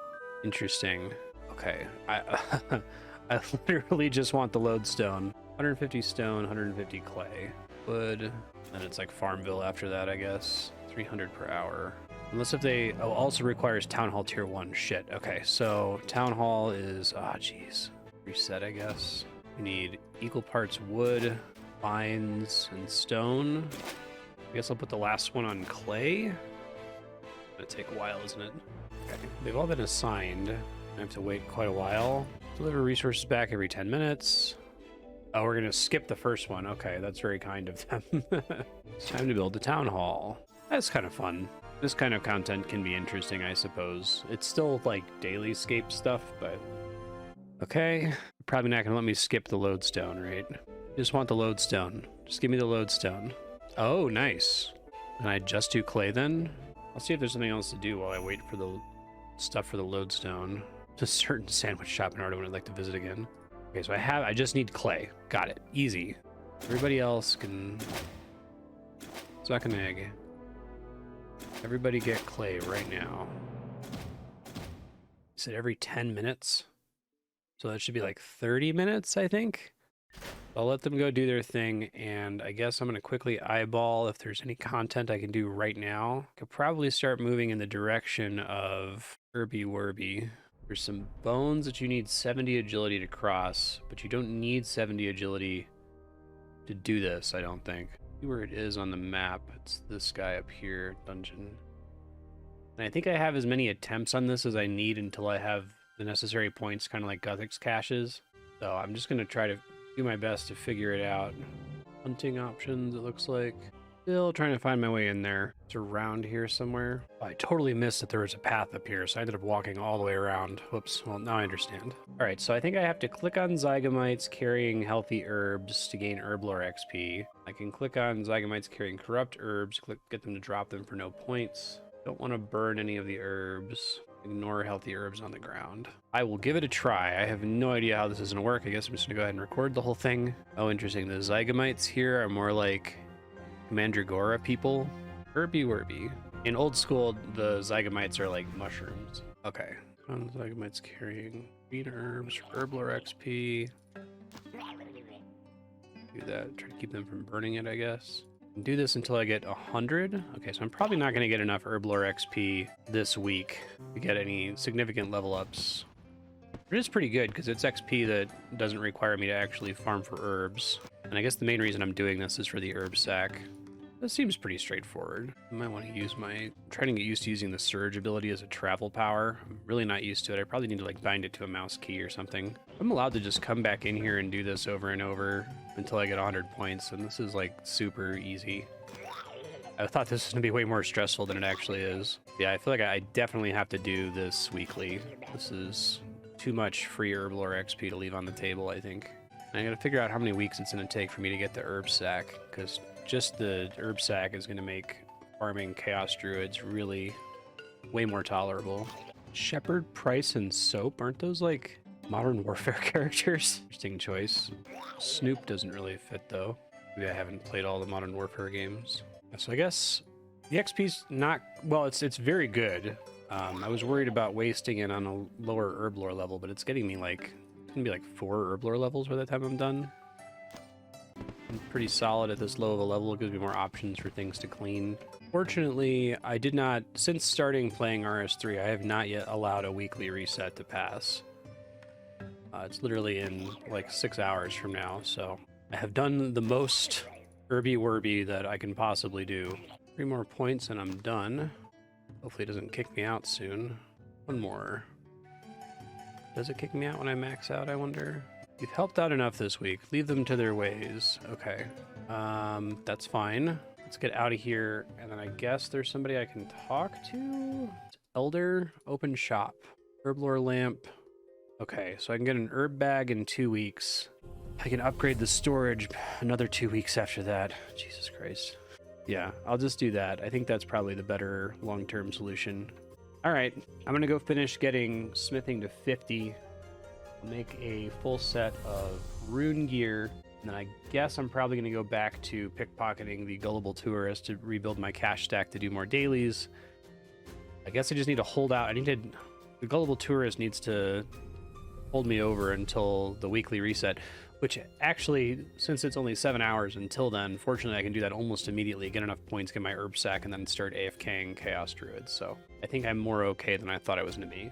Interesting. Okay, I literally just want the lodestone. 150 stone, 150 clay. Wood, and it's like Farmville after that, I guess. 300 per hour. Unless if they, oh, also requires Town Hall Tier 1. Shit, okay, so Town Hall is, geez. Reset, I guess. We need equal parts wood, vines, and stone. I guess I'll put the last one on clay. It's gonna take a while, isn't it? Okay, they've all been assigned. I have to wait quite a while. Deliver resources back every 10 minutes. Oh, we're gonna skip the first one. Okay, that's very kind of them. It's time to build the town hall. That's kind of fun. This kind of content can be interesting, I suppose. It's still like daily scape stuff, but okay. Probably not gonna let me skip the lodestone, right? Just want the lodestone. Just give me the lodestone. Oh, nice. Can I just do clay then? I'll see if there's something else to do while I wait for the stuff for the lodestone. There's a certain sandwich shop in Arden I'd like to visit again. Okay, so I just need clay. Got it. Easy. Everybody else can suck an egg. Everybody get clay right now. Is it every 10 minutes? So that should be like 30 minutes, I think. I'll let them go do their thing, and I guess I'm going to quickly eyeball if there's any content I can do right now. I could probably start moving in the direction of Irby Werby. There's some bones that you need 70 agility to cross, but you don't need 70 agility to do this, I don't think. See where it is on the map. It's this guy up here, dungeon. And I think I have as many attempts on this as I need until I have the necessary points, kind of like Guthix caches. So I'm just going to try to do my best to figure it out. Hunting options, it looks like. Still trying to find my way in there. It's around here somewhere. I totally missed that there was a path up here, so I ended up walking all the way around. Whoops, well, now I understand. All right, so I think I have to click on Zygomites carrying healthy herbs to gain herb lore XP. I can click on Zygomites carrying corrupt herbs, get them to drop them for no points. Don't want to burn any of the herbs. Ignore healthy herbs on the ground. I will give it a try. I have no idea how this is going to work. I guess I'm just going to go ahead and record the whole thing. Oh, interesting. The Zygomites here are more like Mandragora people. Herby Werby. In old school, the Zygomites are like mushrooms. Okay. Zygomites carrying green herbs, herb lore XP. Do that. Try to keep them from burning it, I guess. Do this until I get 100. Okay, so I'm probably not going to get enough herb lore XP this week to get any significant level ups. It is pretty good because it's XP that doesn't require me to actually farm for herbs. And I guess the main reason I'm doing this is for the herb sack. This seems pretty straightforward. I might want to use I'm trying to get used to using the surge ability as a travel power. I'm really not used to it. I probably need to like bind it to a mouse key or something. I'm allowed to just come back in here and do this over and over until I get 100 points, and this is like super easy. I thought this was going to be way more stressful than it actually is. Yeah, I feel like I definitely have to do this weekly. This is too much free herb lore XP to leave on the table, I think. And I gotta figure out how many weeks it's going to take for me to get the herb sack, because just the herb sack is going to make farming Chaos Druids really way more tolerable. Shepherd, Price, and Soap, aren't those like Modern Warfare characters? Interesting choice. Snoop doesn't really fit though. Maybe I haven't played all the Modern Warfare games. So I guess the XP's not, well, it's very good. I was worried about wasting it on a lower herb lore level, but it's getting me like, it's gonna be like 4 herb lore levels by the time I'm done. I'm pretty solid at this low of a level. It gives me more options for things to clean. Fortunately, I did not, since starting playing RS3, I have not yet allowed a weekly reset to pass. It's literally in like 6 hours from now, so I have done the most herby werby that I can possibly do. 3 more points and I'm done. Hopefully it doesn't kick me out soon. 1 more. Does it kick me out when I max out, I wonder? You've helped out enough this week. Leave them to their ways. Okay. That's fine. Let's get out of here. And then I guess there's somebody I can talk to? Elder, open shop. Herblore lamp. Okay, so I can get an herb bag in 2 weeks. I can upgrade the storage another 2 weeks after that. Jesus Christ. Yeah, I'll just do that. I think that's probably the better long-term solution. All right, I'm gonna go finish getting smithing to 50. Make a full set of rune gear, and then I guess I'm probably going to go back to pickpocketing the Gullible Tourist to rebuild my cash stack to do more dailies. I guess I just need to hold out. The Gullible Tourist needs to hold me over until the weekly reset, which actually, since it's only 7 hours until then, fortunately I can do that almost immediately, get enough points, get my herb sack, and then start AFKing Chaos Druids. So I think I'm more okay than I thought I was going to be.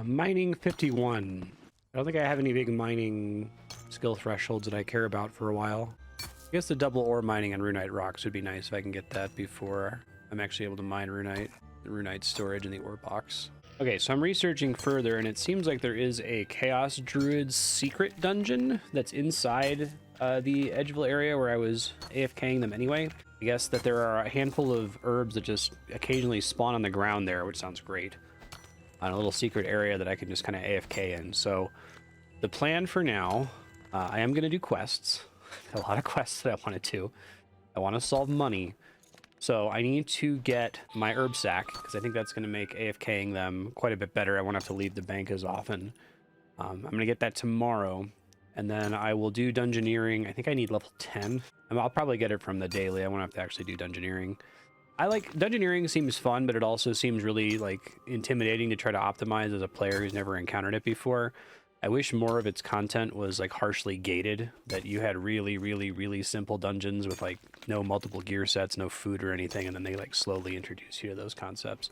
Mining 51. I don't think I have any big mining skill thresholds that I care about for a while. I guess the double ore mining on Runite rocks would be nice if I can get that before I'm actually able to mine Runite. The Runite storage in the ore box. Okay, so I'm researching further, and it seems like there is a Chaos Druid's secret dungeon that's inside the Edgeville area where I was AFKing them anyway. I guess that there are a handful of herbs that just occasionally spawn on the ground there, which sounds great. On a little secret area that I can just kind of AFK in. So the plan for now, I am going to do quests. A lot of quests that I want to do. I want to solve money. So I need to get my herb sack, because I think that's going to make AFKing them quite a bit better. I won't have to leave the bank as often. I'm going to get that tomorrow. And then I will do dungeoneering. I think I need level 10. I'll probably get it from the daily. I won't have to actually do dungeoneering. Dungeoneering seems fun, but it also seems really like intimidating to try to optimize as a player who's never encountered it before. I wish more of its content was like harshly gated, that you had really, really, really simple dungeons with like no multiple gear sets, no food or anything, and then they like slowly introduce you to those concepts.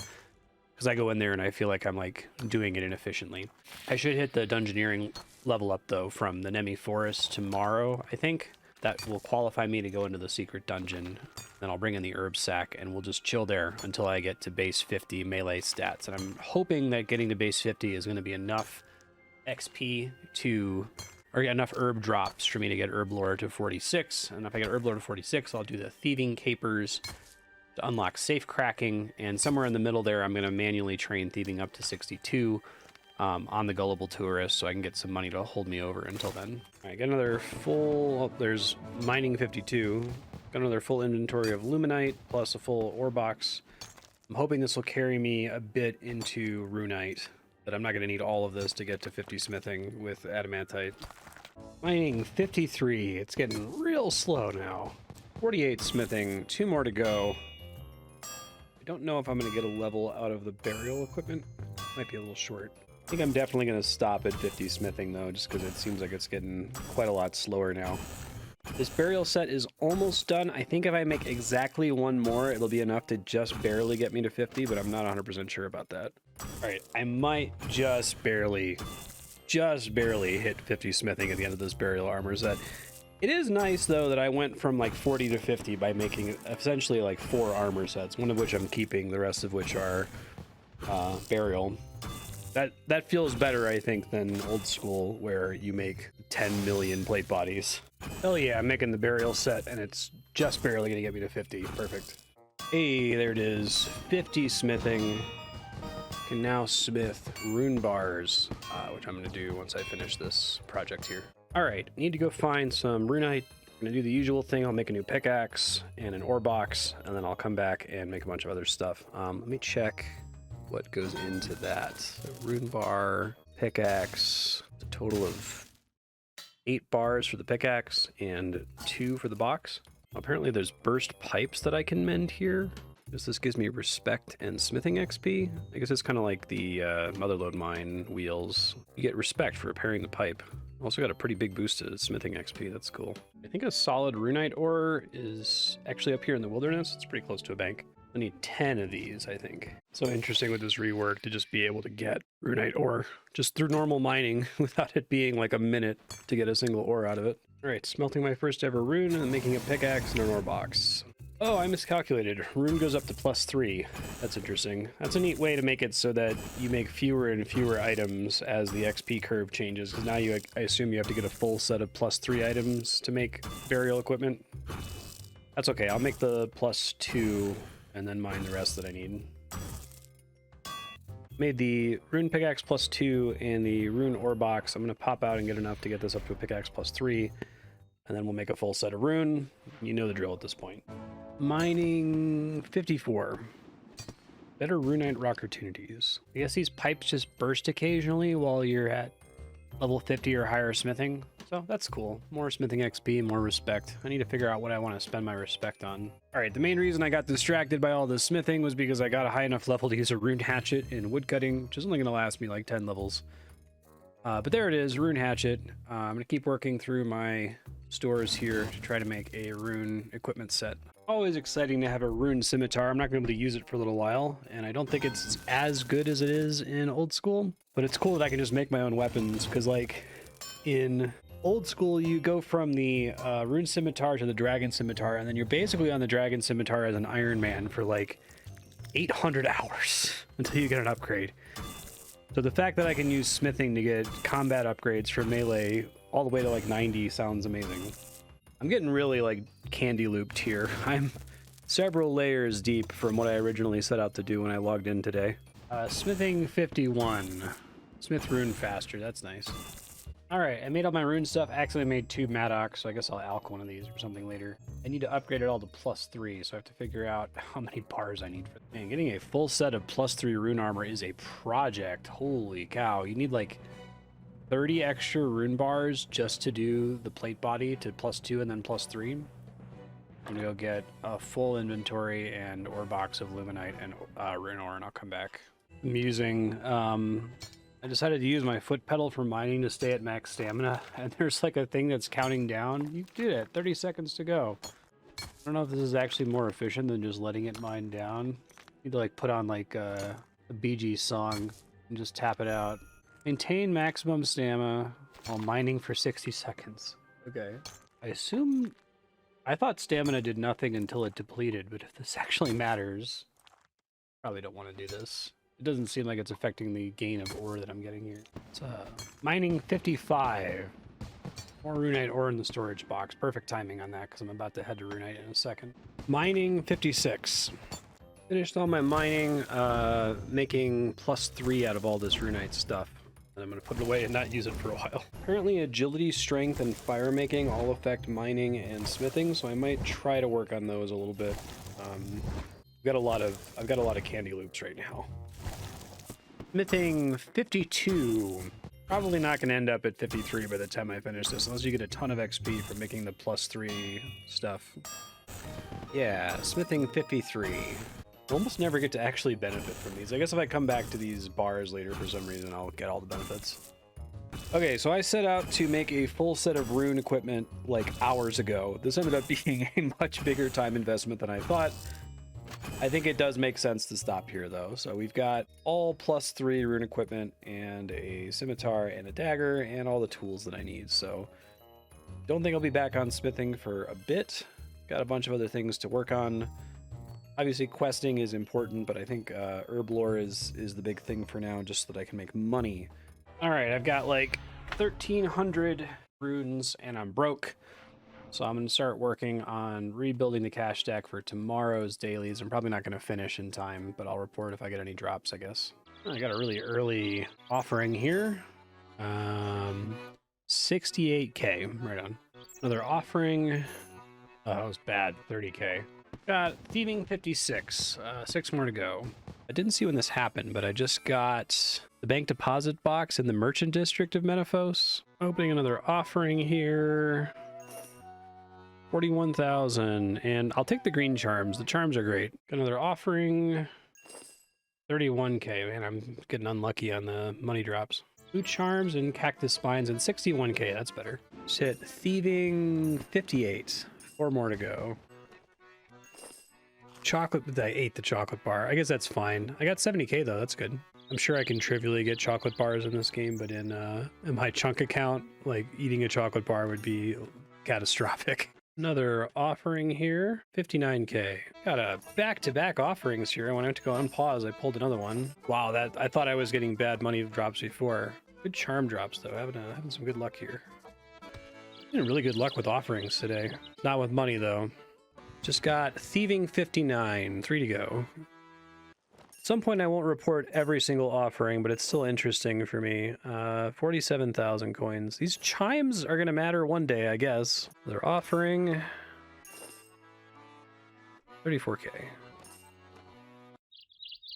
Because I go in there and I feel like I'm like doing it inefficiently. I should hit the dungeoneering level up though from the Nemi Forest tomorrow, I think. That will qualify me to go into the secret dungeon. Then I'll bring in the herb sack and we'll just chill there until I get to base 50 melee stats. And I'm hoping that getting to base 50 is going to be enough XP to, or enough herb drops for me to get herb lore to 46. And if I get herb lore to 46, I'll do the thieving capers to unlock safe cracking. And somewhere in the middle there, I'm going to manually train thieving up to 62 on the gullible tourist, so I can get some money to hold me over until then. All right, get another full, oh, there's mining 52. Got another full inventory of luminite plus a full ore box. I'm hoping this will carry me a bit into runite, but I'm not going to need all of this to get to 50 smithing with adamantite. Mining 53. It's getting real slow now. 48 smithing. 2 more to go. I don't know if I'm going to get a level out of the burial equipment. Might be a little short. I think I'm definitely going to stop at 50 smithing, though, just because it seems like it's getting quite a lot slower now. This burial set is almost done. I think if I make exactly 1 more, it'll be enough to just barely get me to 50, but I'm not 100% sure about that. All right, I might just barely hit 50 smithing at the end of this burial armor set. It is nice, though, that I went from like 40 to 50 by making essentially like 4 armor sets, one of which I'm keeping, the rest of which are burial. That feels better, I think, than old school, where you make 10 million plate bodies. Hell yeah, I'm making the burial set, and it's just barely gonna get me to 50. Perfect. Hey, there it is. 50 smithing. Can now smith rune bars, which I'm gonna do once I finish this project here. All right, need to go find some runite. I'm gonna do the usual thing. I'll make a new pickaxe and an ore box, and then I'll come back and make a bunch of other stuff. Let me check what goes into that. So rune bar, pickaxe, a total of 8 bars for the pickaxe and 2 for the box. Apparently there's burst pipes that I can mend here. This gives me respect and smithing XP. I guess it's kind of like the Motherlode mine wheels. You get respect for repairing the pipe. Also got a pretty big boost to smithing XP. That's cool. I think a solid runite ore is actually up here in the wilderness. It's pretty close to a bank. I need 10 of these, I think. So interesting with this rework to just be able to get runite ore just through normal mining without it being like a minute to get a single ore out of it. All right, smelting my first ever rune and making a pickaxe and an ore box. Oh, I miscalculated. Rune goes up to +3. That's interesting. That's a neat way to make it so that you make fewer and fewer items as the XP curve changes, because now I assume you have to get a full set of +3 items to make burial equipment. That's okay, I'll make the +2 and then mine the rest that I need. Made the rune pickaxe +2 and the rune ore box. I'm going to pop out and get enough to get this up to a pickaxe +3, and then we'll make a full set of rune. You know the drill at this point. Mining 54. Better runite rock opportunities. I guess these pipes just burst occasionally while you're at level 50 or higher smithing. So that's cool. More smithing XP, more respect. I need to figure out what I want to spend my respect on. All right, the main reason I got distracted by all the smithing was because I got a high enough level to use a rune hatchet in woodcutting, which is only going to last me like 10 levels. But there it is, rune hatchet. I'm going to keep working through my stores here to try to make a rune equipment set. Always exciting to have a rune scimitar. I'm not going to be able to use it for a little while, and I don't think it's as good as it is in old school, but it's cool that I can just make my own weapons, because like in old school you go from the rune scimitar to the dragon scimitar, and then you're basically on the dragon scimitar as an Ironman for like 800 hours until you get an upgrade. So the fact that I can use smithing to get combat upgrades for melee all the way to like 90 sounds amazing. I'm getting really like candy looped here. I'm several layers deep from what I originally set out to do when I logged in today. Smithing 51. Smith rune faster, that's nice. All right, I made all my rune stuff. Actually, I made 2 Maddox, so I guess I'll alch one of these or something later. I need to upgrade it all to +3, so I have to figure out how many bars I need for that. Man, getting a full set of +3 rune armor is a project. Holy cow, you need like 30 extra rune bars just to do the plate body to +2 and then +3. I'm gonna go get a full inventory and ore box of luminite and rune ore, and I'll come back. I'm using I decided to use my foot pedal for mining to stay at max stamina, and there's like a thing that's counting down. You did it, 30 seconds to go. I don't know if this is actually more efficient than just letting it mine down. You need to like put on like a Bee Gees song and just tap it out. Maintain maximum stamina while mining for 60 seconds. Okay. I thought stamina did nothing until it depleted, but if this actually matters, probably don't want to do this. It doesn't seem like it's affecting the gain of ore that I'm getting here. It's mining 55. More runite ore in the storage box. Perfect timing on that because I'm about to head to runite in a second. Mining 56. Finished all my mining, making +3 out of all this runite stuff. And I'm going to put it away and not use it for a while. Apparently agility, strength, and fire making all affect mining and smithing, so I might try to work on those a little bit. I've got a lot of candy loops right now. Smithing 52. Probably not going to end up at 53 by the time I finish this, unless you get a ton of XP from making the +3 stuff. Yeah, smithing 53. I almost never get to actually benefit from these. I guess if I come back to these bars later for some reason, I'll get all the benefits. Okay, so I set out to make a full set of rune equipment like hours ago. This ended up being a much bigger time investment than I thought. I think it does make sense to stop here though. So we've got all +3 rune equipment and a scimitar and a dagger and all the tools that I need. So don't think I'll be back on smithing for a bit. Got a bunch of other things to work on. Obviously questing is important, but I think herb lore is the big thing for now, just so that I can make money. All right, I've got like 1,300 runes and I'm broke. So I'm going to start working on rebuilding the cash stack for tomorrow's dailies. I'm probably not going to finish in time, but I'll report if I get any drops, I guess. I got a really early offering here. 68k, right on. Another offering. Oh, that was bad, 30k. Got thieving 56, 6 more to go. I didn't see when this happened, but I just got the bank deposit box in the merchant district of Menaphos. Opening another offering here. 41,000, and I'll take the green charms. The charms are great. Got another offering. 31k, man, I'm getting unlucky on the money drops. 2 charms and cactus spines and 61k, that's better. Just hit thieving 58. 4 more to go. Chocolate, I ate the chocolate bar. I guess that's fine. I got 70k though, that's good. I'm sure I can trivially get chocolate bars in this game, but in my chunk account, like eating a chocolate bar would be catastrophic. Another offering here, 59k. Got a back-to-back offerings here. When I went to go unpause, I pulled another one. Wow, that I thought I was getting bad money drops before. Good charm drops though. Having some good luck here. Getting really good luck with offerings today. Not with money though. Just got thieving 59, 3 to go. At some point I won't report every single offering, but it's still interesting for me. 47,000 coins. These chimes are going to matter one day, I guess. They're offering 34k.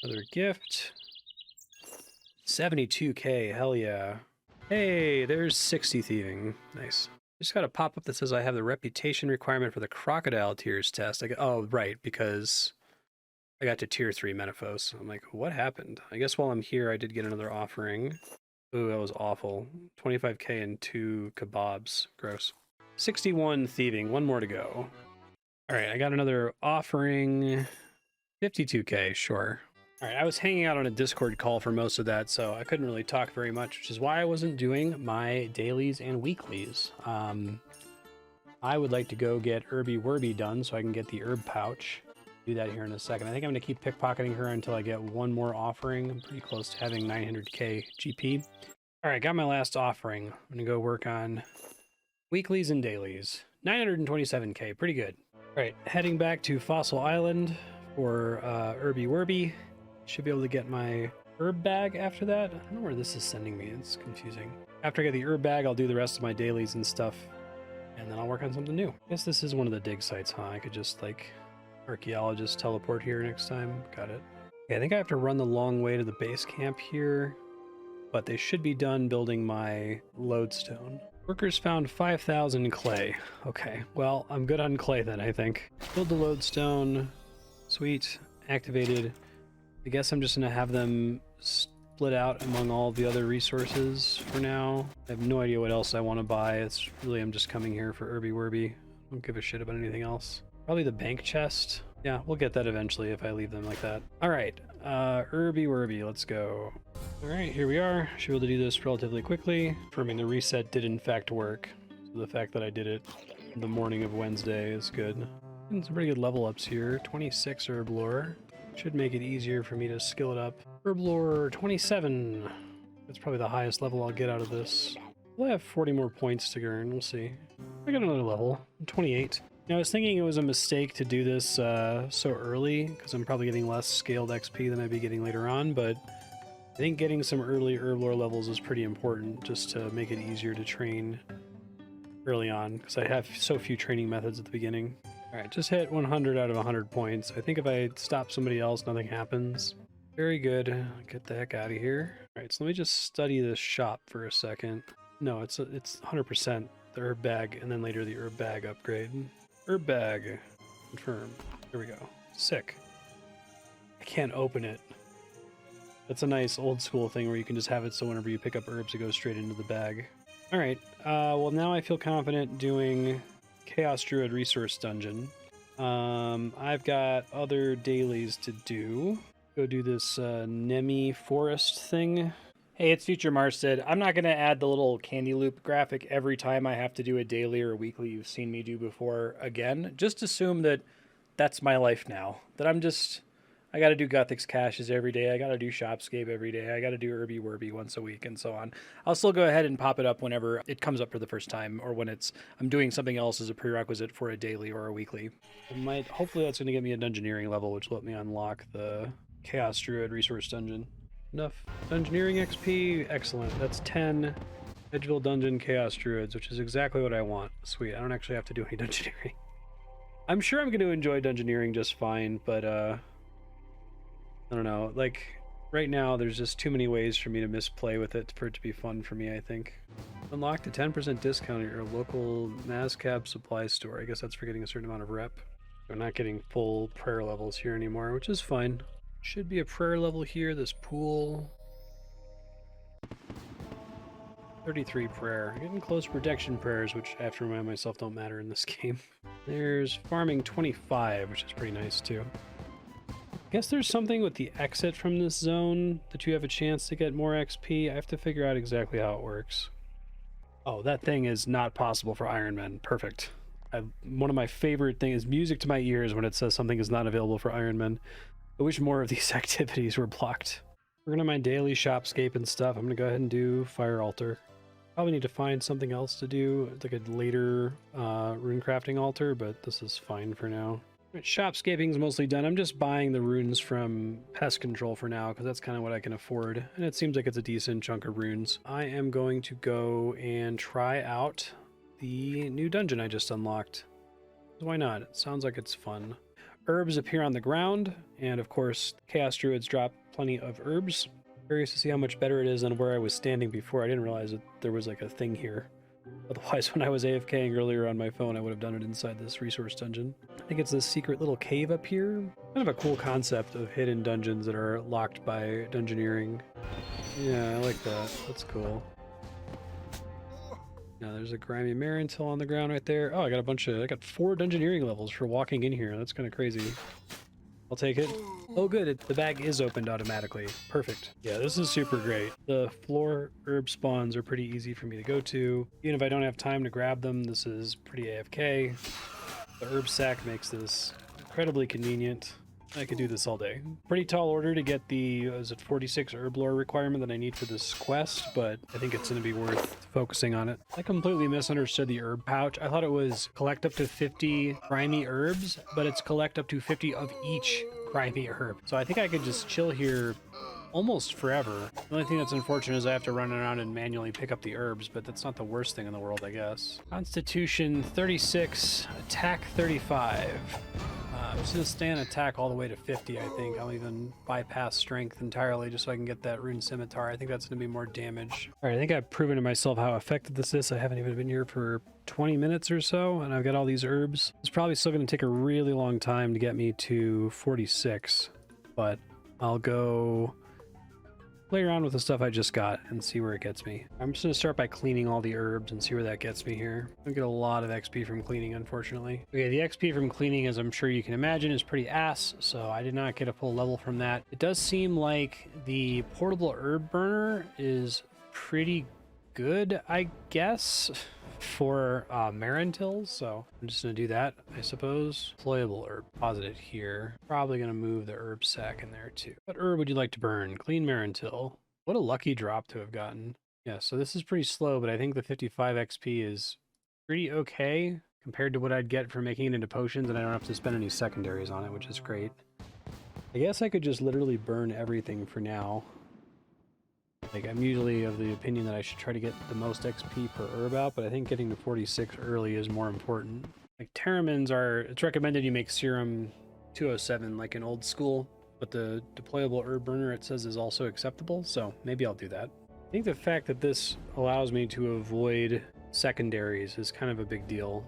Another gift. 72k, hell yeah. Hey, there's 60 thieving. Nice. Just got a pop-up that says I have the reputation requirement for the crocodile tears test. Oh, right, because I got to tier 3 Menaphos. I'm like, what happened? I guess while I'm here, I did get another offering. Ooh, that was awful. 25k and 2 kebabs. Gross. 61 thieving. 1 more to go. All right, I got another offering. 52k, sure. All right, I was hanging out on a Discord call for most of that, so I couldn't really talk very much, which is why I wasn't doing my dailies and weeklies. I would like to go get Herby Werby done so I can get the herb pouch. Do that here in a second. I think I'm going to keep pickpocketing her until I get one more offering. I'm pretty close to having 900k GP. All right, got my last offering. I'm going to go work on weeklies and dailies. 927k, pretty good. All right, heading back to Fossil Island for Herby Werby. Should be able to get my herb bag after that. I don't know where this is sending me. It's confusing. After I get the herb bag, I'll do the rest of my dailies and stuff, and then I'll work on something new. I guess this is one of the dig sites, huh? I could just, like, archaeologist teleport here next time. Got it. Okay, I think I have to run the long way to the base camp here, but they should be done building my lodestone. Workers found 5,000 clay. Okay, well, I'm good on clay then, I think. Build the lodestone. Sweet. Activated. I guess I'm just going to have them split out among all the other resources for now. I have no idea what else I want to buy. It's really, I'm just coming here for Herby Werby. I don't give a shit about anything else. Probably the bank chest. Yeah, we'll get that eventually if I leave them like that. All right, Herby Werby, let's go. All right, here we are. Should be able to do this relatively quickly. Confirming the reset did in fact work. So the fact that I did it the morning of Wednesday is good. And some pretty good level ups here. 26 herb lore. Should make it easier for me to skill it up. Herb lore 27. That's probably the highest level I'll get out of this. Well, I have 40 more points to earn. We'll see. I got another level. I'm 28. Now, I was thinking it was a mistake to do this so early, because I'm probably getting less scaled XP than I'd be getting later on, but I think getting some early herb lore levels is pretty important just to make it easier to train early on, because I have so few training methods at the beginning. Alright, just hit 100 out of 100 points. I think if I stop somebody else, nothing happens. Very good. Get the heck out of here. Alright, so let me just study this shop for a second. No, it's 100% the herb bag, and then later the herb bag upgrade. Herb bag. Confirm. Here we go. Sick. I can't open it. That's a nice old school thing where you can just have it so whenever you pick up herbs, it goes straight into the bag. Alright, well now I feel confident doing Chaos Druid Resource Dungeon. I've got other dailies to do. Go do this Nemi Forest thing. Hey, it's Future Marstead. I'm not going to add the little candy loop graphic every time I have to do a daily or a weekly you've seen me do before again. Just assume that that's my life now. That I got to do Guthix caches every day. I got to do Shopscape every day. I got to do Irby Werby once a week and so on. I'll still go ahead and pop it up whenever it comes up for the first time or when I'm doing something else as a prerequisite for a daily or a weekly. Hopefully that's going to get me a dungeoneering level, which will let me unlock the Chaos Druid Resource Dungeon. Enough dungeoneering XP. Excellent. That's 10 Edgeville Dungeon Chaos Druids, which is exactly what I want. Sweet. I don't actually have to do any dungeoneering. I'm sure I'm going to enjoy dungeoneering just fine, but I don't know. Like, right now, there's just too many ways for me to misplay with it for it to be fun for me, I think. Unlocked a 10% discount at your local NASCAB supply store. I guess that's for getting a certain amount of rep. I'm not getting full prayer levels here anymore, which is fine. Should be a prayer level here, this pool. 33 prayer. Getting close protection prayers, which I have to remind myself don't matter in this game. There's farming 25, which is pretty nice too. I guess there's something with the exit from this zone that you have a chance to get more XP. I have to figure out exactly how it works. Oh, that thing is not possible for Ironman. Perfect. One of my favorite things is music to my ears when it says something is not available for Ironman. I wish more of these activities were blocked. We're gonna my daily shopscape and stuff. I'm gonna go ahead and do Fire Altar. Probably need to find something else to do, like a later rune crafting altar, but this is fine for now. Shopscaping's mostly done. I'm just buying the runes from pest control for now, because that's kind of what I can afford. And it seems like it's a decent chunk of runes. I am going to go and try out the new dungeon I just unlocked. Why not? It sounds like it's fun. Herbs appear on the ground, and of course, Chaos Druids drop plenty of herbs. Curious to see how much better it is than where I was standing before. I didn't realize that there was like a thing here. Otherwise, when I was AFKing earlier on my phone, I would have done it inside this resource dungeon. I think it's this secret little cave up here. Kind of a cool concept of hidden dungeons that are locked by dungeoneering. Yeah, I like that. That's cool. Now there's a grimy Marintil on the ground right there. Oh, I got 4 dungeoneering levels for walking in here. That's kind of crazy. I'll take it. Oh good, the bag is opened automatically. Perfect. Yeah, this is super great. The floor herb spawns are pretty easy for me to go to. Even if I don't have time to grab them, this is pretty AFK. The herb sack makes this incredibly convenient. I could do this all day. Pretty tall order to get the, is it 46 herb lore requirement that I need for this quest, but I think it's going to be worth focusing on it. I completely misunderstood the herb pouch. I thought it was collect up to 50 grimy herbs, but it's collect up to 50 of each grimy herb. So I think I could just chill here almost forever. The only thing that's unfortunate is I have to run around and manually pick up the herbs, but that's not the worst thing in the world, I guess. Constitution 36, attack 35. I'm just going to stay on attack all the way to 50, I think. I'll even bypass strength entirely just so I can get that rune scimitar. I think that's going to be more damage. All right, I think I've proven to myself how effective this is. I haven't even been here for 20 minutes or so, and I've got all these herbs. It's probably still going to take a really long time to get me to 46, but I'll go play around with the stuff I just got and see where it gets me. I'm just going to start by cleaning all the herbs and see where that gets me here. I get a lot of XP from cleaning, unfortunately. Okay, the XP from cleaning, as I'm sure you can imagine, is pretty ass, so I did not get a full level from that. It does seem like the portable herb burner is pretty good, I guess, for Marintils, so I'm just going to do that, I suppose. Deployable herb, deposit it here. Probably going to move the herb sack in there too. What herb would you like to burn? Clean Marintil. What a lucky drop to have gotten. Yeah, so this is pretty slow, but I think the 55 XP is pretty okay compared to what I'd get for making it into potions, and I don't have to spend any secondaries on it, which is great. I guess I could just literally burn everything for now. Like, I'm usually of the opinion that I should try to get the most XP per herb out, but I think getting to 46 early is more important. Like, Terramins are... It's recommended you make Serum 207 like in old school, but the deployable herb burner, it says, is also acceptable, so maybe I'll do that. I think the fact that this allows me to avoid secondaries is kind of a big deal.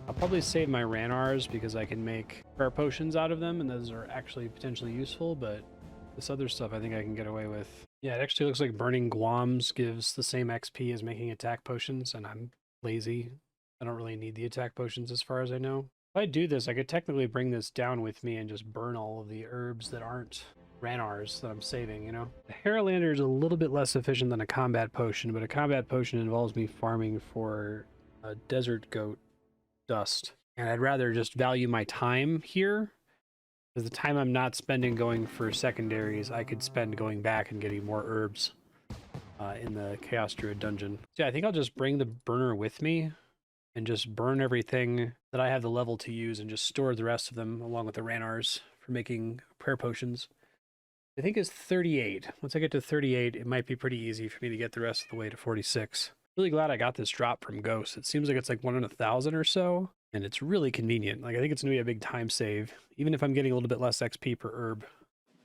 I'll probably save my Ranars because I can make prayer potions out of them, and those are actually potentially useful, but this other stuff I think I can get away with. Yeah, it actually looks like burning Guams gives the same XP as making attack potions, and I'm lazy. I don't really need the attack potions as far as I know. If I do this, I could technically bring this down with me and just burn all of the herbs that aren't Ranars that I'm saving, you know? The Haralander is a little bit less efficient than a combat potion, but a combat potion involves me farming for a desert goat dust. And I'd rather just value my time here, because the time I'm not spending going for secondaries, I could spend going back and getting more herbs in the Chaos Druid dungeon. So yeah, I think I'll just bring the burner with me and just burn everything that I have the level to use and just store the rest of them along with the Ranars for making prayer potions. I think it's 38. Once I get to 38, it might be pretty easy for me to get the rest of the way to 46. Really glad I got this drop from Ghost. It seems like it's like 1 in 1,000 or so, and it's really convenient. Like, I think it's gonna be a big time save, even if I'm getting a little bit less XP per herb.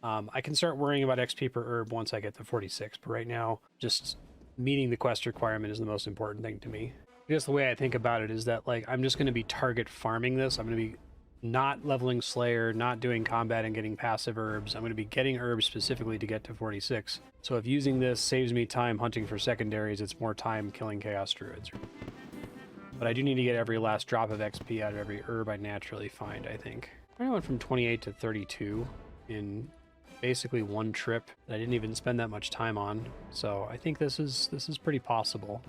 I can start worrying about XP per herb once I get to 46, but right now, just meeting the quest requirement is the most important thing to me. I guess the way I think about it is that, like, I'm just gonna be target farming this. I'm gonna be not leveling Slayer, not doing combat and getting passive herbs. I'm going to be getting herbs specifically to get to 46. So if using this saves me time hunting for secondaries, it's more time killing Chaos Druids. But I do need to get every last drop of XP out of every herb I naturally find, I think. I went from 28 to 32 in basically one trip that I didn't even spend that much time on. So I think this is pretty possible.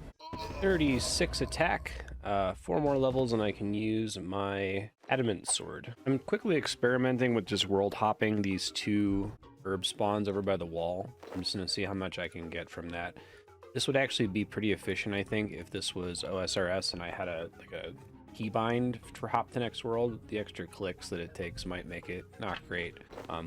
36 attack, 4 more levels, and I can use my adamant sword. I'm quickly experimenting with just world hopping these 2 herb spawns over by the wall. I'm just gonna see how much I can get from that. This would actually be pretty efficient, I think, if this was OSRS and I had a keybind for hop to next world. The extra clicks that it takes might make it not great.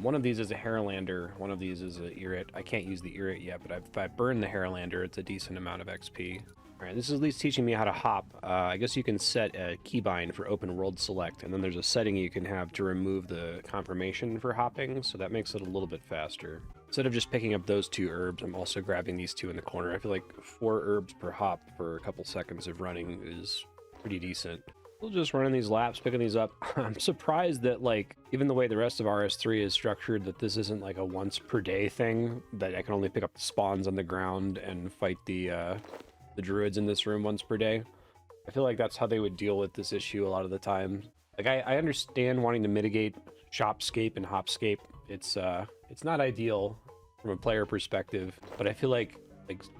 One of these is a Haralander, one of these is an Irrit. I can't use the Irrit yet, but if I burn the Haralander, it's a decent amount of XP. All right, this is at least teaching me how to hop. I guess you can set a keybind for open world select, and then there's a setting you can have to remove the confirmation for hopping, so that makes it a little bit faster. Instead of just picking up those 2 herbs, I'm also grabbing these 2 in the corner. I feel like 4 herbs per hop for a couple seconds of running is pretty decent. We'll just running these laps, picking these up. I'm surprised that, like, even the way the rest of RS3 is structured, that this isn't like a once per day thing, that I can only pick up the spawns on the ground and fight the druids in this room once per day. I feel like that's how they would deal with this issue a lot of the time. Like, I understand wanting to mitigate shopscape and hopscape. It's not ideal from a player perspective, but I feel like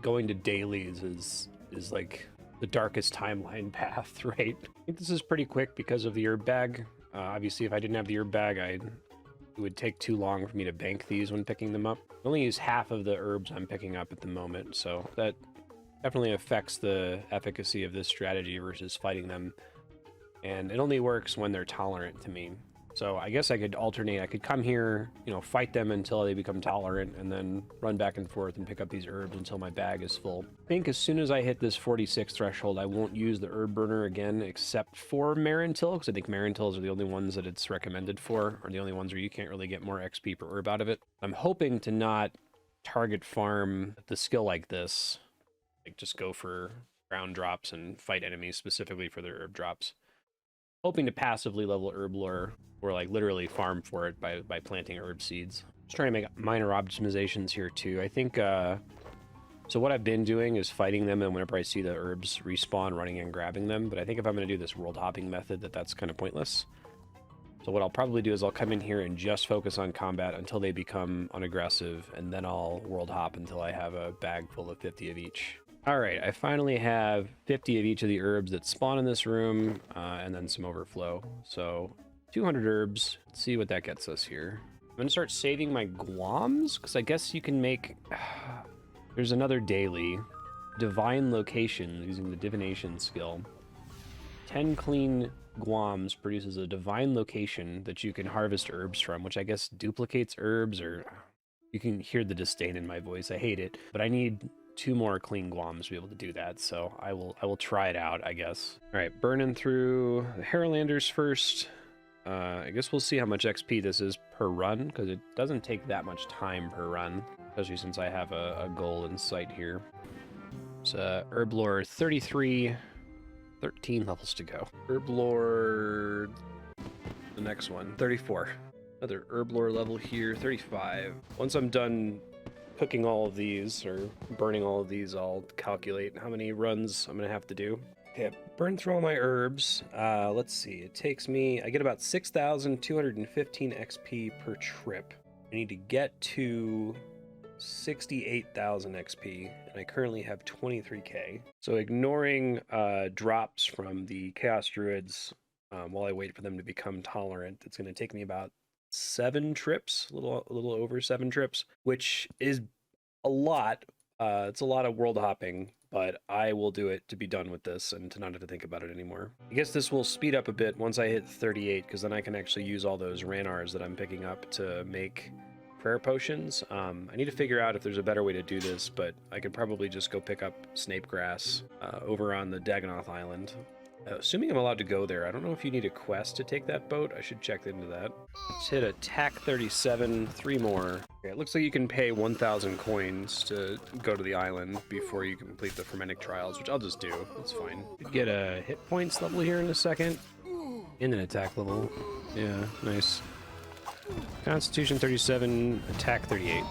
going to dailies is like the darkest timeline path, right? I think this is pretty quick because of the herb bag. Obviously, if I didn't have the herb bag, it would take too long for me to bank these when picking them up. I only use half of the herbs I'm picking up at the moment, so that definitely affects the efficacy of this strategy versus fighting them. And it only works when they're tolerant to me. So I guess I could alternate. I could come here, you know, fight them until they become tolerant, and then run back and forth and pick up these herbs until my bag is full. I think as soon as I hit this 46 threshold, I won't use the herb burner again, except for Marintil, because I think Marintils are the only ones that it's recommended for, or the only ones where you can't really get more XP per herb out of it. I'm hoping to not target farm the skill like this, like just go for ground drops and fight enemies specifically for their herb drops. Hoping to passively level herb lore, or like literally farm for it by planting herb seeds. Just trying to make minor optimizations here too. I think, so what I've been doing is fighting them, and whenever I see the herbs respawn, running and grabbing them. But I think if I'm going to do this world hopping method, that's kind of pointless. So what I'll probably do is I'll come in here and just focus on combat until they become unaggressive, and then I'll world hop until I have a bag full of 50 of each. All right, I finally have 50 of each of the herbs that spawn in this room, and then some overflow. So 200 herbs. Let's see what that gets us here. I'm gonna start saving my Guams, because I guess you can make... There's another daily. Divine location using the divination skill. 10 clean guams produces a divine location that you can harvest herbs from, which I guess duplicates herbs, or you can hear the disdain in my voice. I hate it, but I need 2 more clean guams to be able to do that, so I will try it out, I guess. All right, burning through the Harrowlanders first. I guess we'll see how much XP this is per run, because it doesn't take that much time per run, especially since I have a goal in sight here. So Herb Lore 33, 13 levels to go. Herb Lore, the next one, 34. Another Herb Lore level here, 35. Once I'm done cooking all of these, or burning all of these, I'll calculate how many runs I'm gonna have to do. Okay, I've burned through all my herbs. Let's see, it takes me, I get about 6,215 XP per trip. I need to get to 68,000 XP, and I currently have 23k. So ignoring drops from the Chaos Druids while I wait for them to become tolerant, it's gonna take me about 7 trips, a little over 7 trips, which is a lot. It's a lot of world hopping, but I will do it to be done with this and to not have to think about it anymore. I guess this will speed up a bit once I hit 38, because then I can actually use all those Ranars that I'm picking up to make prayer potions. I need to figure out if there's a better way to do this, but I could probably just go pick up Snape Grass over on the Dagonoth Island. Assuming I'm allowed to go there, I don't know if you need a quest to take that boat. I should check into that. Let's hit attack 37, 3 more. Okay, it looks like you can pay 1,000 coins to go to the island before you complete the Fermentic Trials, which I'll just do. That's fine. Get a hit points level here in a second. And an attack level. Yeah, nice. Constitution 37, attack 38.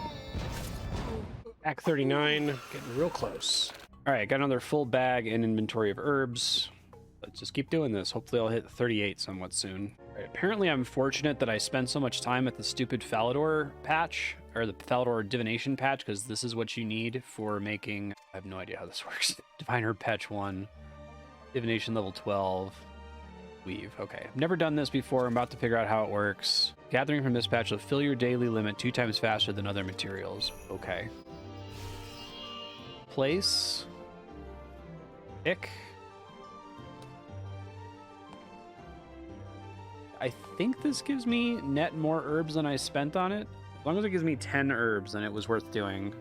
Attack 39, getting real close. All right, got another full bag and inventory of herbs. Let's just keep doing this. Hopefully I'll hit 38 somewhat soon. All right, apparently I'm fortunate that I spent so much time at the stupid Falador patch, or the Falador divination patch, because this is what you need for making, I have no idea how this works. Divine Herb Patch 1, divination level 12, weave. Okay, I've never done this before. I'm about to figure out how it works. Gathering from this patch will fill your daily limit 2 times faster than other materials. Okay. Place. Pick. I think this gives me net more herbs than I spent on it. As long as it gives me 10 herbs, then it was worth doing.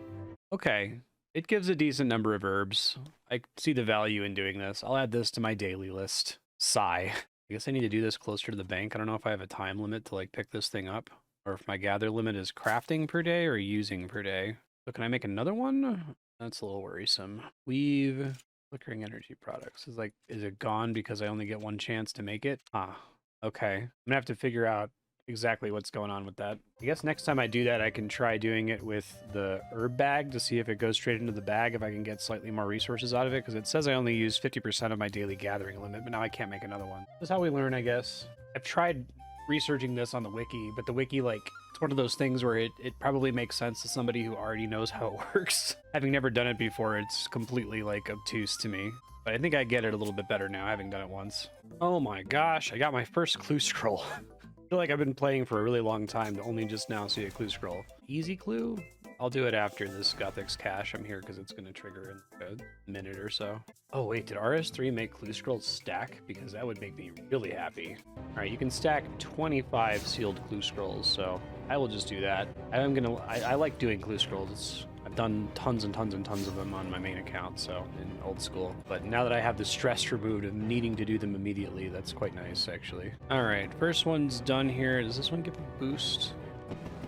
Okay, it gives a decent number of herbs. I see the value in doing this. I'll add this to my daily list. Sigh. I guess I need to do this closer to the bank. I don't know if I have a time limit to like pick this thing up, or if my gather limit is crafting per day or using per day. So can I make another one? That's a little worrisome. Weave, flickering energy products. Is it gone because I only get 1 chance to make it? Ah. Okay, I'm gonna have to figure out exactly what's going on with that. I guess next time I do that, I can try doing it with the herb bag to see if it goes straight into the bag, if I can get slightly more resources out of it, because it says I only use 50% of my daily gathering limit, but now I can't make another one. This is how we learn, I guess. I've tried researching this on the wiki, but the wiki, like, it's one of those things where it probably makes sense to somebody who already knows how it works. Having never done it before, it's completely, like, obtuse to me. But I think I get it a little bit better now, having done it once. Oh my gosh, I got my first clue scroll. I feel like I've been playing for a really long time to only just now see a clue scroll. Easy clue? I'll do it after this Gothic's Cache. I'm here because it's going to trigger in a minute or so. Oh wait, did RS3 make clue scrolls stack? Because that would make me really happy. Alright, you can stack 25 sealed clue scrolls, so I will just do that. I like doing clue scrolls. I've done tons and tons and tons of them on my main account, so in old school. But now that I have the stress removed of needing to do them immediately, that's quite nice, actually. All right, first one's done here. Does this one give a boost?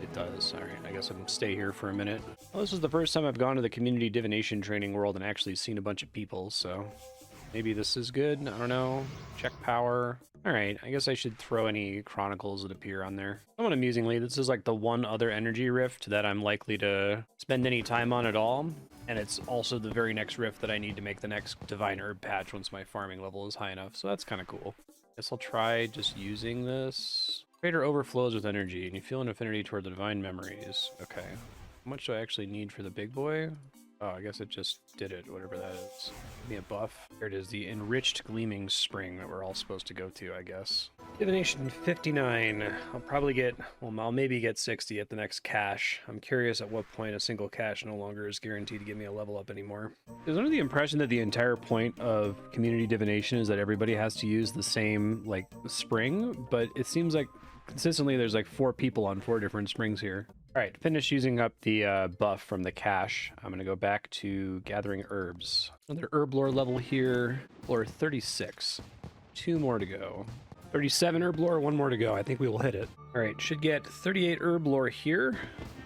It does. All right, I guess I'll stay here for a minute. Well, this is the first time I've gone to the community divination training world and actually seen a bunch of people, so maybe this is good. I don't know. Check power. All right, I guess I should throw any chronicles that appear on there. Somewhat amusingly, this is like the one other energy rift that I'm likely to spend any time on at all. And it's also the very next rift that I need to make the next divine herb patch once my farming level is high enough. So that's kind of cool. Guess I'll try just using this. Crater overflows with energy and you feel an affinity toward the divine memories. Okay. How much do I actually need for the big boy? Oh, I guess it just did it, whatever that is. Give me a buff. Here it is, the enriched gleaming spring that we're all supposed to go to, I guess. Divination 59. I'll probably get, well, I'll maybe get 60 at the next cache. I'm curious at what point a single cache no longer is guaranteed to give me a level up anymore. I was under the impression that the entire point of community divination is that everybody has to use the same, like, spring, but it seems like consistently there's like 4 people on 4 different springs here. All right, finish using up the buff from the cache. I'm going to go back to gathering herbs. Another herb lore level here, lore 36. 2 more to go. 37 herb lore, 1 more to go. I think we will hit it. All right, should get 38 herb lore here.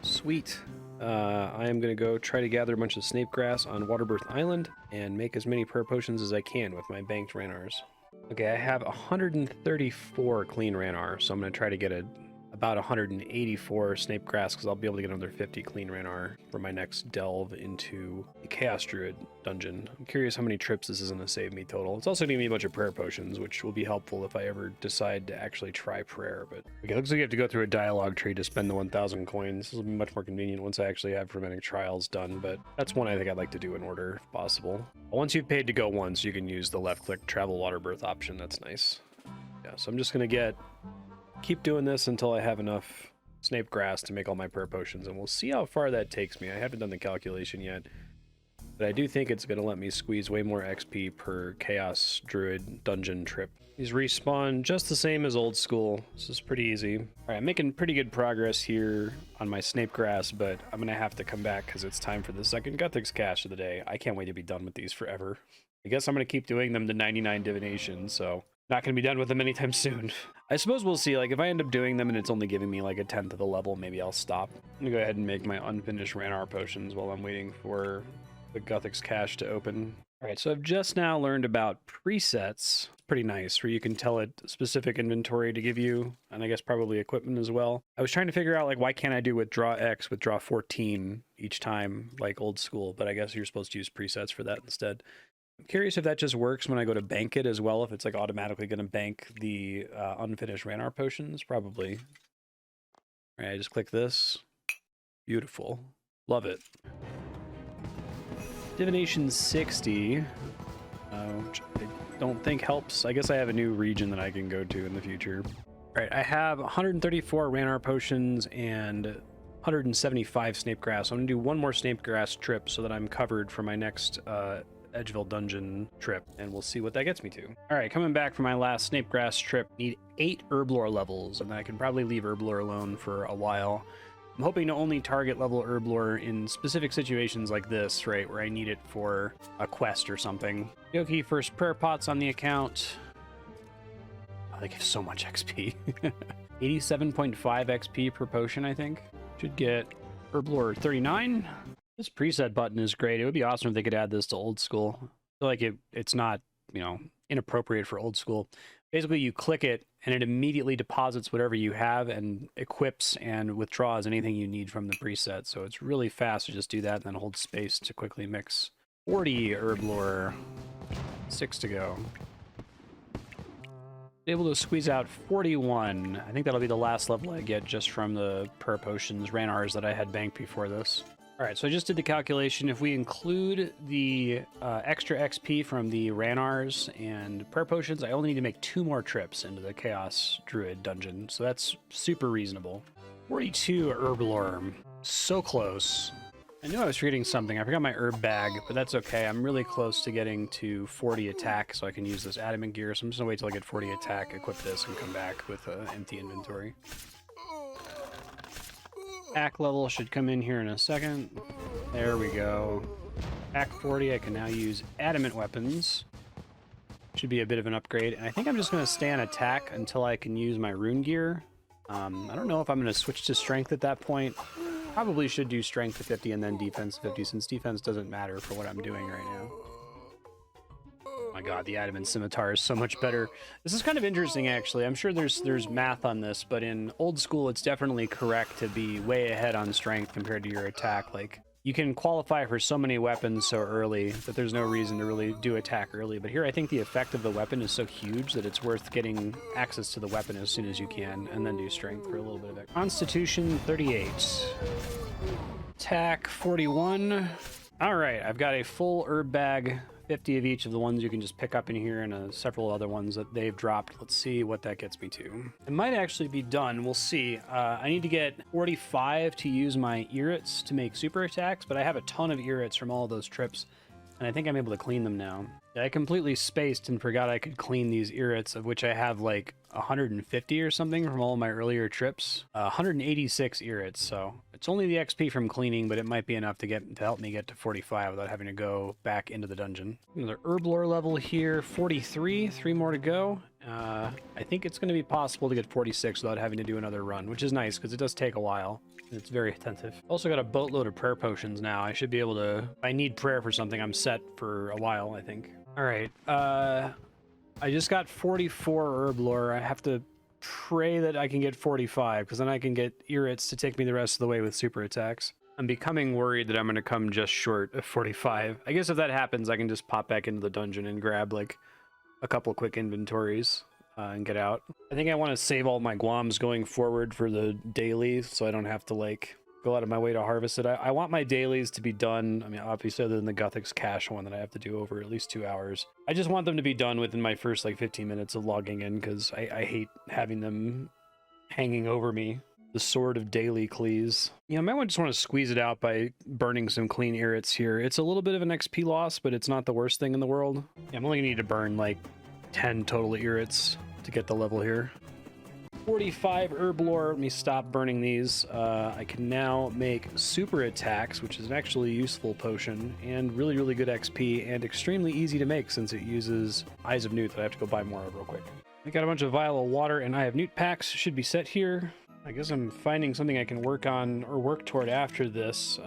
Sweet. I am going to go try to gather a bunch of snape grass on Waterbirth Island and make as many prayer potions as I can with my banked ranars. Okay, I have 134 clean ranar, so I'm going to try to get about 184 snape grass because I'll be able to get another 50 clean ranar for my next delve into the Chaos Druid dungeon. I'm curious how many trips this is going to save me total. It's also going to give me a bunch of prayer potions, which will be helpful if I ever decide to actually try prayer. But okay, it looks like you have to go through a dialogue tree to spend the 1,000 coins. This will be much more convenient once I actually have Fermenting Trials done, but that's one I think I'd like to do in order if possible. Once you've paid to go once, you can use the left-click Travel Waterbirth option. That's nice. Yeah, so I'm just going to keep doing this until I have enough snape grass to make all my prayer potions, and we'll see how far that takes me. I haven't done the calculation yet, but I do think it's going to let me squeeze way more XP per Chaos Druid dungeon trip. These respawn just the same as old school. This is pretty easy. All right, I'm making pretty good progress here on my snape grass, but I'm going to have to come back because it's time for the second Guthix cache of the day. I can't wait to be done with these forever. I guess I'm going to keep doing them to 99 divination, so not going to be done with them anytime soon. I suppose we'll see. Like, if I end up doing them and it's only giving me like a 10th of the level, maybe I'll stop. I'm going to go ahead and make my unfinished Ranar potions while I'm waiting for the Guthix cache to open. All right, so I've just now learned about presets. It's pretty nice, where you can tell it specific inventory to give you, and I guess probably equipment as well. I was trying to figure out, like, why can't I do withdraw X, withdraw 14 each time, like old school, but I guess you're supposed to use presets for that instead. I'm curious if that just works when I go to bank it as well, if it's like automatically going to bank the unfinished Ranar potions. Probably. All right, I just click this. Beautiful. Love it. Divination 60, which I don't think helps. I guess I have a new region that I can go to in the future. All right, I have 134 Ranar potions and 175 snape grass. So I'm going to do 1 more snape grass trip so that I'm covered for my next Edgeville dungeon trip, and we'll see what that gets me to. All right, coming back from my last snape grass trip, need 8 herblore levels, and then I can probably leave herblore alone for a while. I'm hoping to only target level herblore in specific situations like this, right, where I need it for a quest or something. Yoki, first prayer pots on the account. Oh, they give so much XP. 87.5 XP per potion, I think. Should get herblore 39. This preset button is great. It would be awesome if they could add this to old school. I feel like it's not, you know, inappropriate for old school. Basically, you click it and it immediately deposits whatever you have and equips and withdraws anything you need from the preset. So it's really fast to just do that and then hold space to quickly mix. 40 herblore, 6 to go. Able to squeeze out 41. I think that'll be the last level I get just from the prayer potions Ranars that I had banked before this. All right, so I just did the calculation. If we include the extra XP from the Ranars and prayer potions, I only need to make 2 more trips into the Chaos Druid dungeon, so that's super reasonable. 42 herblore, so close. I knew I was forgetting something. I forgot my herb bag, but that's okay. I'm really close to getting to 40 attack, so I can use this adamant gear. So I'm just gonna wait till I get 40 attack, equip this, and come back with an empty inventory. Attack level should come in here in a second. There we go. Attack 40, I can now use adamant weapons. Should be a bit of an upgrade. And I think I'm just going to stay on attack until I can use my rune gear. I don't know if I'm going to switch to strength at that point. Probably should do strength to 50 and then defense 50, since defense doesn't matter for what I'm doing right now. Oh my god, the adamant scimitar is so much better. This is kind of interesting, actually. I'm sure there's math on this, but in old school, it's definitely correct to be way ahead on strength compared to your attack. Like, you can qualify for so many weapons so early that there's no reason to really do attack early. But here, I think the effect of the weapon is so huge that it's worth getting access to the weapon as soon as you can, and then do strength for a little bit of it. Constitution 38. Attack 41. All right, I've got a full herb bag 50 of each of the ones you can just pick up in here, and several other ones that they've dropped. Let's see what that gets me to. It might actually be done. We'll see. I need to get 45 to use my irrits to make super attacks, but I have a ton of irrits from all of those trips, and I think I'm able to clean them now. I completely spaced and forgot I could clean these irrits, of which I have like 150 or something from all of my earlier trips. 186 irrits, so it's only the XP from cleaning, but it might be enough to help me get to 45 without having to go back into the dungeon. Another herb lore level here, 43, 3 more to go. I think it's going to be possible to get 46 without having to do another run, which is nice because it does take a while. It's very attentive. Also got a boatload of prayer potions now. I should be able to, if I need prayer for something, I'm set for a while, I think. All right, I just got 44 herb lore. I have to pray that I can get 45, because then I can get irrits to take me the rest of the way with super attacks. I'm becoming worried that I'm going to come just short of 45. I guess if that happens, I can just pop back into the dungeon and grab like a couple quick inventories and get out. I think I want to save all my guams going forward for the daily, so I don't have to like go out of my way to harvest it. I want my dailies to be done. I mean, obviously other than the Guthix cache one that I have to do over at least 2 hours. I just want them to be done within my first like 15 minutes of logging in, because I hate having them hanging over me. The Sword of Daily Cleese. You know, I might just want to squeeze it out by burning some clean irrits here. It's a little bit of an XP loss, but it's not the worst thing in the world. Yeah, I'm only gonna need to burn like 10 total irrits to get the level here. 45 herb lore. Let me stop burning these. I can now make super attacks, which is an actually useful potion, and really, really good XP, and extremely easy to make since it uses Eyes of Newt that I have to go buy more of real quick. I got a bunch of vial of water and Eye of Newt packs. Should be set here. I guess I'm finding something I can work on or work toward after this.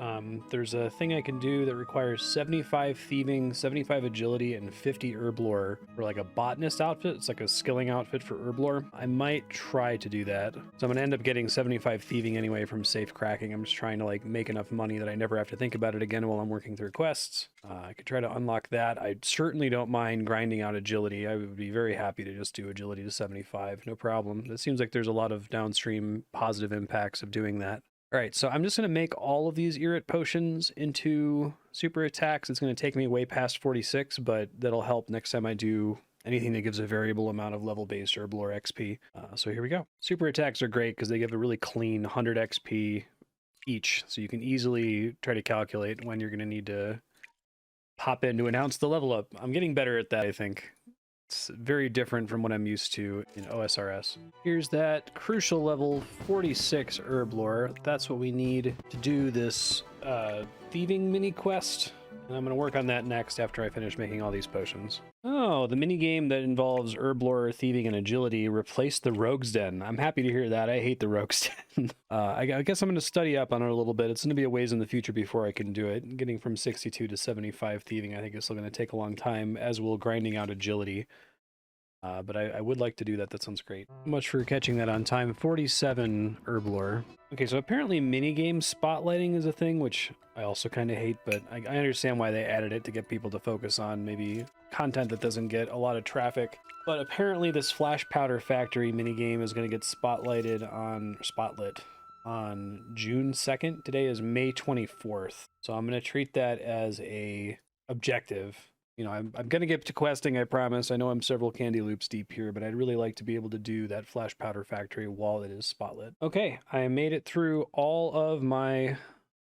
There's a thing I can do that requires 75 thieving, 75 agility, and 50 herb lore for like a botanist outfit. It's like a skilling outfit for herb lore. I might try to do that. So I'm gonna end up getting 75 thieving anyway from safe cracking. I'm just trying to like make enough money that I never have to think about it again while I'm working through quests. I could try to unlock that. I certainly don't mind grinding out agility. I would be very happy to just do agility to 75, no problem. It seems like there's a lot of downstream positive impacts of doing that. All right, so I'm just going to make all of these irrit potions into super attacks. It's going to take me way past 46, but that'll help next time I do anything that gives a variable amount of level-based herb lore XP. So here we go. Super attacks are great because they give a really clean 100 XP each, so you can easily try to calculate when you're going to need to pop in to announce the level up. I'm getting better at that, I think. It's very different from what I'm used to in OSRS. Here's that crucial level 46 herb lore. That's what we need to do this thieving mini quest. And I'm going to work on that next after I finish making all these potions. Oh, the mini game that involves herb lore, thieving, and agility replaced the Rogue's Den. I'm happy to hear that. I hate the Rogue's Den. I guess I'm going to study up on it a little bit. It's going to be a ways in the future before I can do it. Getting from 62 to 75 thieving, I think is still going to take a long time, as will grinding out agility. But I would like to do that. That sounds great. Much for catching that on time. 47 herb lore. Okay, so apparently minigame spotlighting is a thing, which I also kind of hate, but I understand why they added it to get people to focus on maybe content that doesn't get a lot of traffic. But apparently this Flash Powder Factory minigame is going to get spotlit on June 2nd. Today is May 24th. So I'm going to treat that as a objective. You know, I'm going to get to questing, I promise. I know I'm several candy loops deep here, but I'd really like to be able to do that Flash Powder Factory while it is spotlit. Okay, I made it through all of my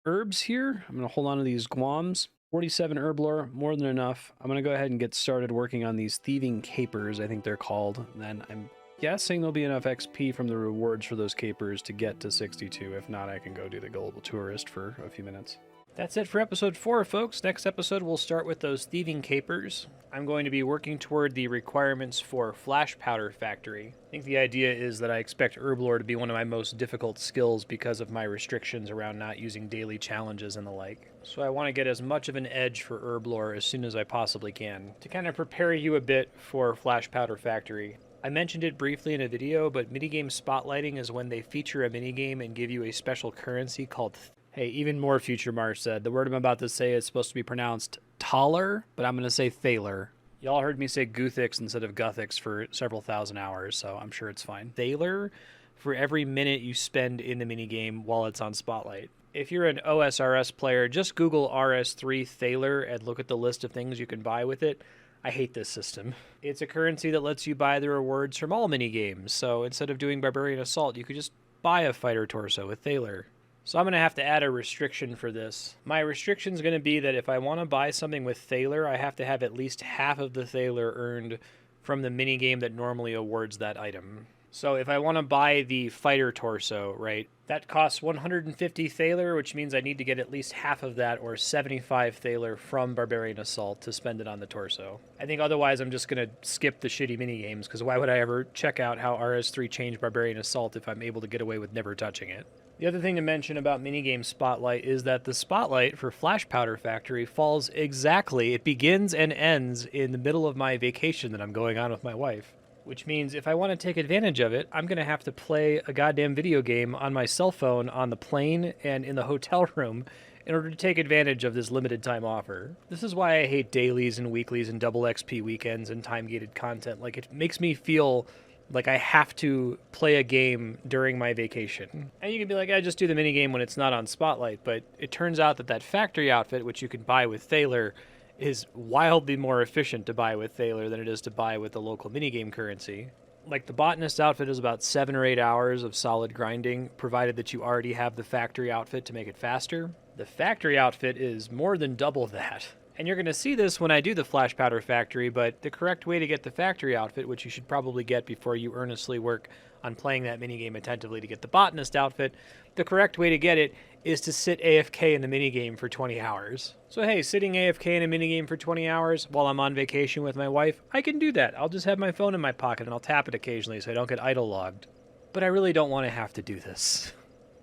herbs here. I'm going to hold on to these guams. 47 herb lore, more than enough. I'm going to go ahead and get started working on these thieving capers, I think they're called. And then I'm guessing there'll be enough XP from the rewards for those capers to get to 62. If not, I can go do the Gullible Tourist for a few minutes. That's it for episode 4, folks. Next episode, we'll start with those thieving capers. I'm going to be working toward the requirements for Flash Powder Factory. I think the idea is that I expect herb lore to be one of my most difficult skills because of my restrictions around not using daily challenges and the like. So I want to get as much of an edge for herb lore as soon as I possibly can. To kind of prepare you a bit for Flash Powder Factory, I mentioned it briefly in a video, but minigame spotlighting is when they feature a minigame and give you a special currency called hey, even more future Marstead. The word I'm about to say is supposed to be pronounced taller, but I'm going to say Thaler. Y'all heard me say Guthix instead of Guthix for several thousand hours, so I'm sure it's fine. Thaler for every minute you spend in the minigame while it's on Spotlight. If you're an OSRS player, just Google RS3 Thaler and look at the list of things you can buy with it. I hate this system. It's a currency that lets you buy the rewards from all minigames, so instead of doing Barbarian Assault, you could just buy a fighter torso with Thaler. So I'm going to have to add a restriction for this. My restriction is going to be that if I want to buy something with Thaler, I have to have at least half of the Thaler earned from the minigame that normally awards that item. So if I want to buy the fighter torso, right, that costs 150 Thaler, which means I need to get at least half of that, or 75 Thaler, from Barbarian Assault to spend it on the torso. I think otherwise I'm just going to skip the shitty minigames, because why would I ever check out how RS3 changed Barbarian Assault if I'm able to get away with never touching it? The other thing to mention about minigame Spotlight is that the Spotlight for Flash Powder Factory falls exactly, it begins and ends in the middle of my vacation that I'm going on with my wife. Which means if I want to take advantage of it, I'm going to have to play a goddamn video game on my cell phone on the plane and in the hotel room in order to take advantage of this limited time offer. This is why I hate dailies and weeklies and double XP weekends and time-gated content. Like, it makes me feel like I have to play a game during my vacation. And you can be like, I just do the minigame when it's not on Spotlight, but it turns out that that factory outfit, which you can buy with Thaler, is wildly more efficient to buy with Thaler than it is to buy with the local minigame currency. Like, the botanist outfit is about 7 or 8 hours of solid grinding, provided that you already have the factory outfit to make it faster. The factory outfit is more than double that. And you're going to see this when I do the Flash Powder Factory, but the correct way to get the factory outfit, which you should probably get before you earnestly work on playing that minigame attentively to get the botanist outfit, the correct way to get it is to sit AFK in the minigame for 20 hours. So hey, sitting AFK in a minigame for 20 hours while I'm on vacation with my wife, I can do that. I'll just have my phone in my pocket and I'll tap it occasionally so I don't get idle logged. But I really don't want to have to do this.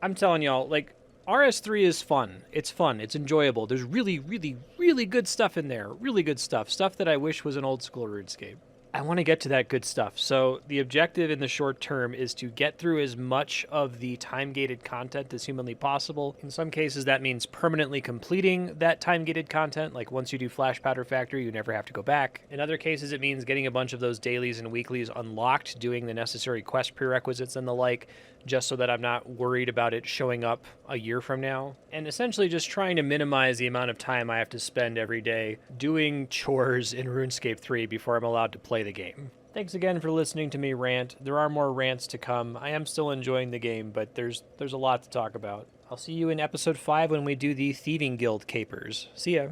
I'm telling y'all, like, RS3 is fun. It's fun. It's enjoyable. There's really, really, really good stuff in there. Really good stuff. Stuff that I wish was an old school RuneScape. I want to get to that good stuff. So the objective in the short term is to get through as much of the time-gated content as humanly possible. In some cases, that means permanently completing that time-gated content. Like, once you do Flash Powder Factory, you never have to go back. In other cases, it means getting a bunch of those dailies and weeklies unlocked, doing the necessary quest prerequisites and the like, just so that I'm not worried about it showing up a year from now. And essentially just trying to minimize the amount of time I have to spend every day doing chores in RuneScape 3 before I'm allowed to play the game. Thanks again for listening to me rant. There are more rants to come. I am still enjoying the game, but there's a lot to talk about. I'll see you in episode 5 when we do the Thieving Guild capers. See ya.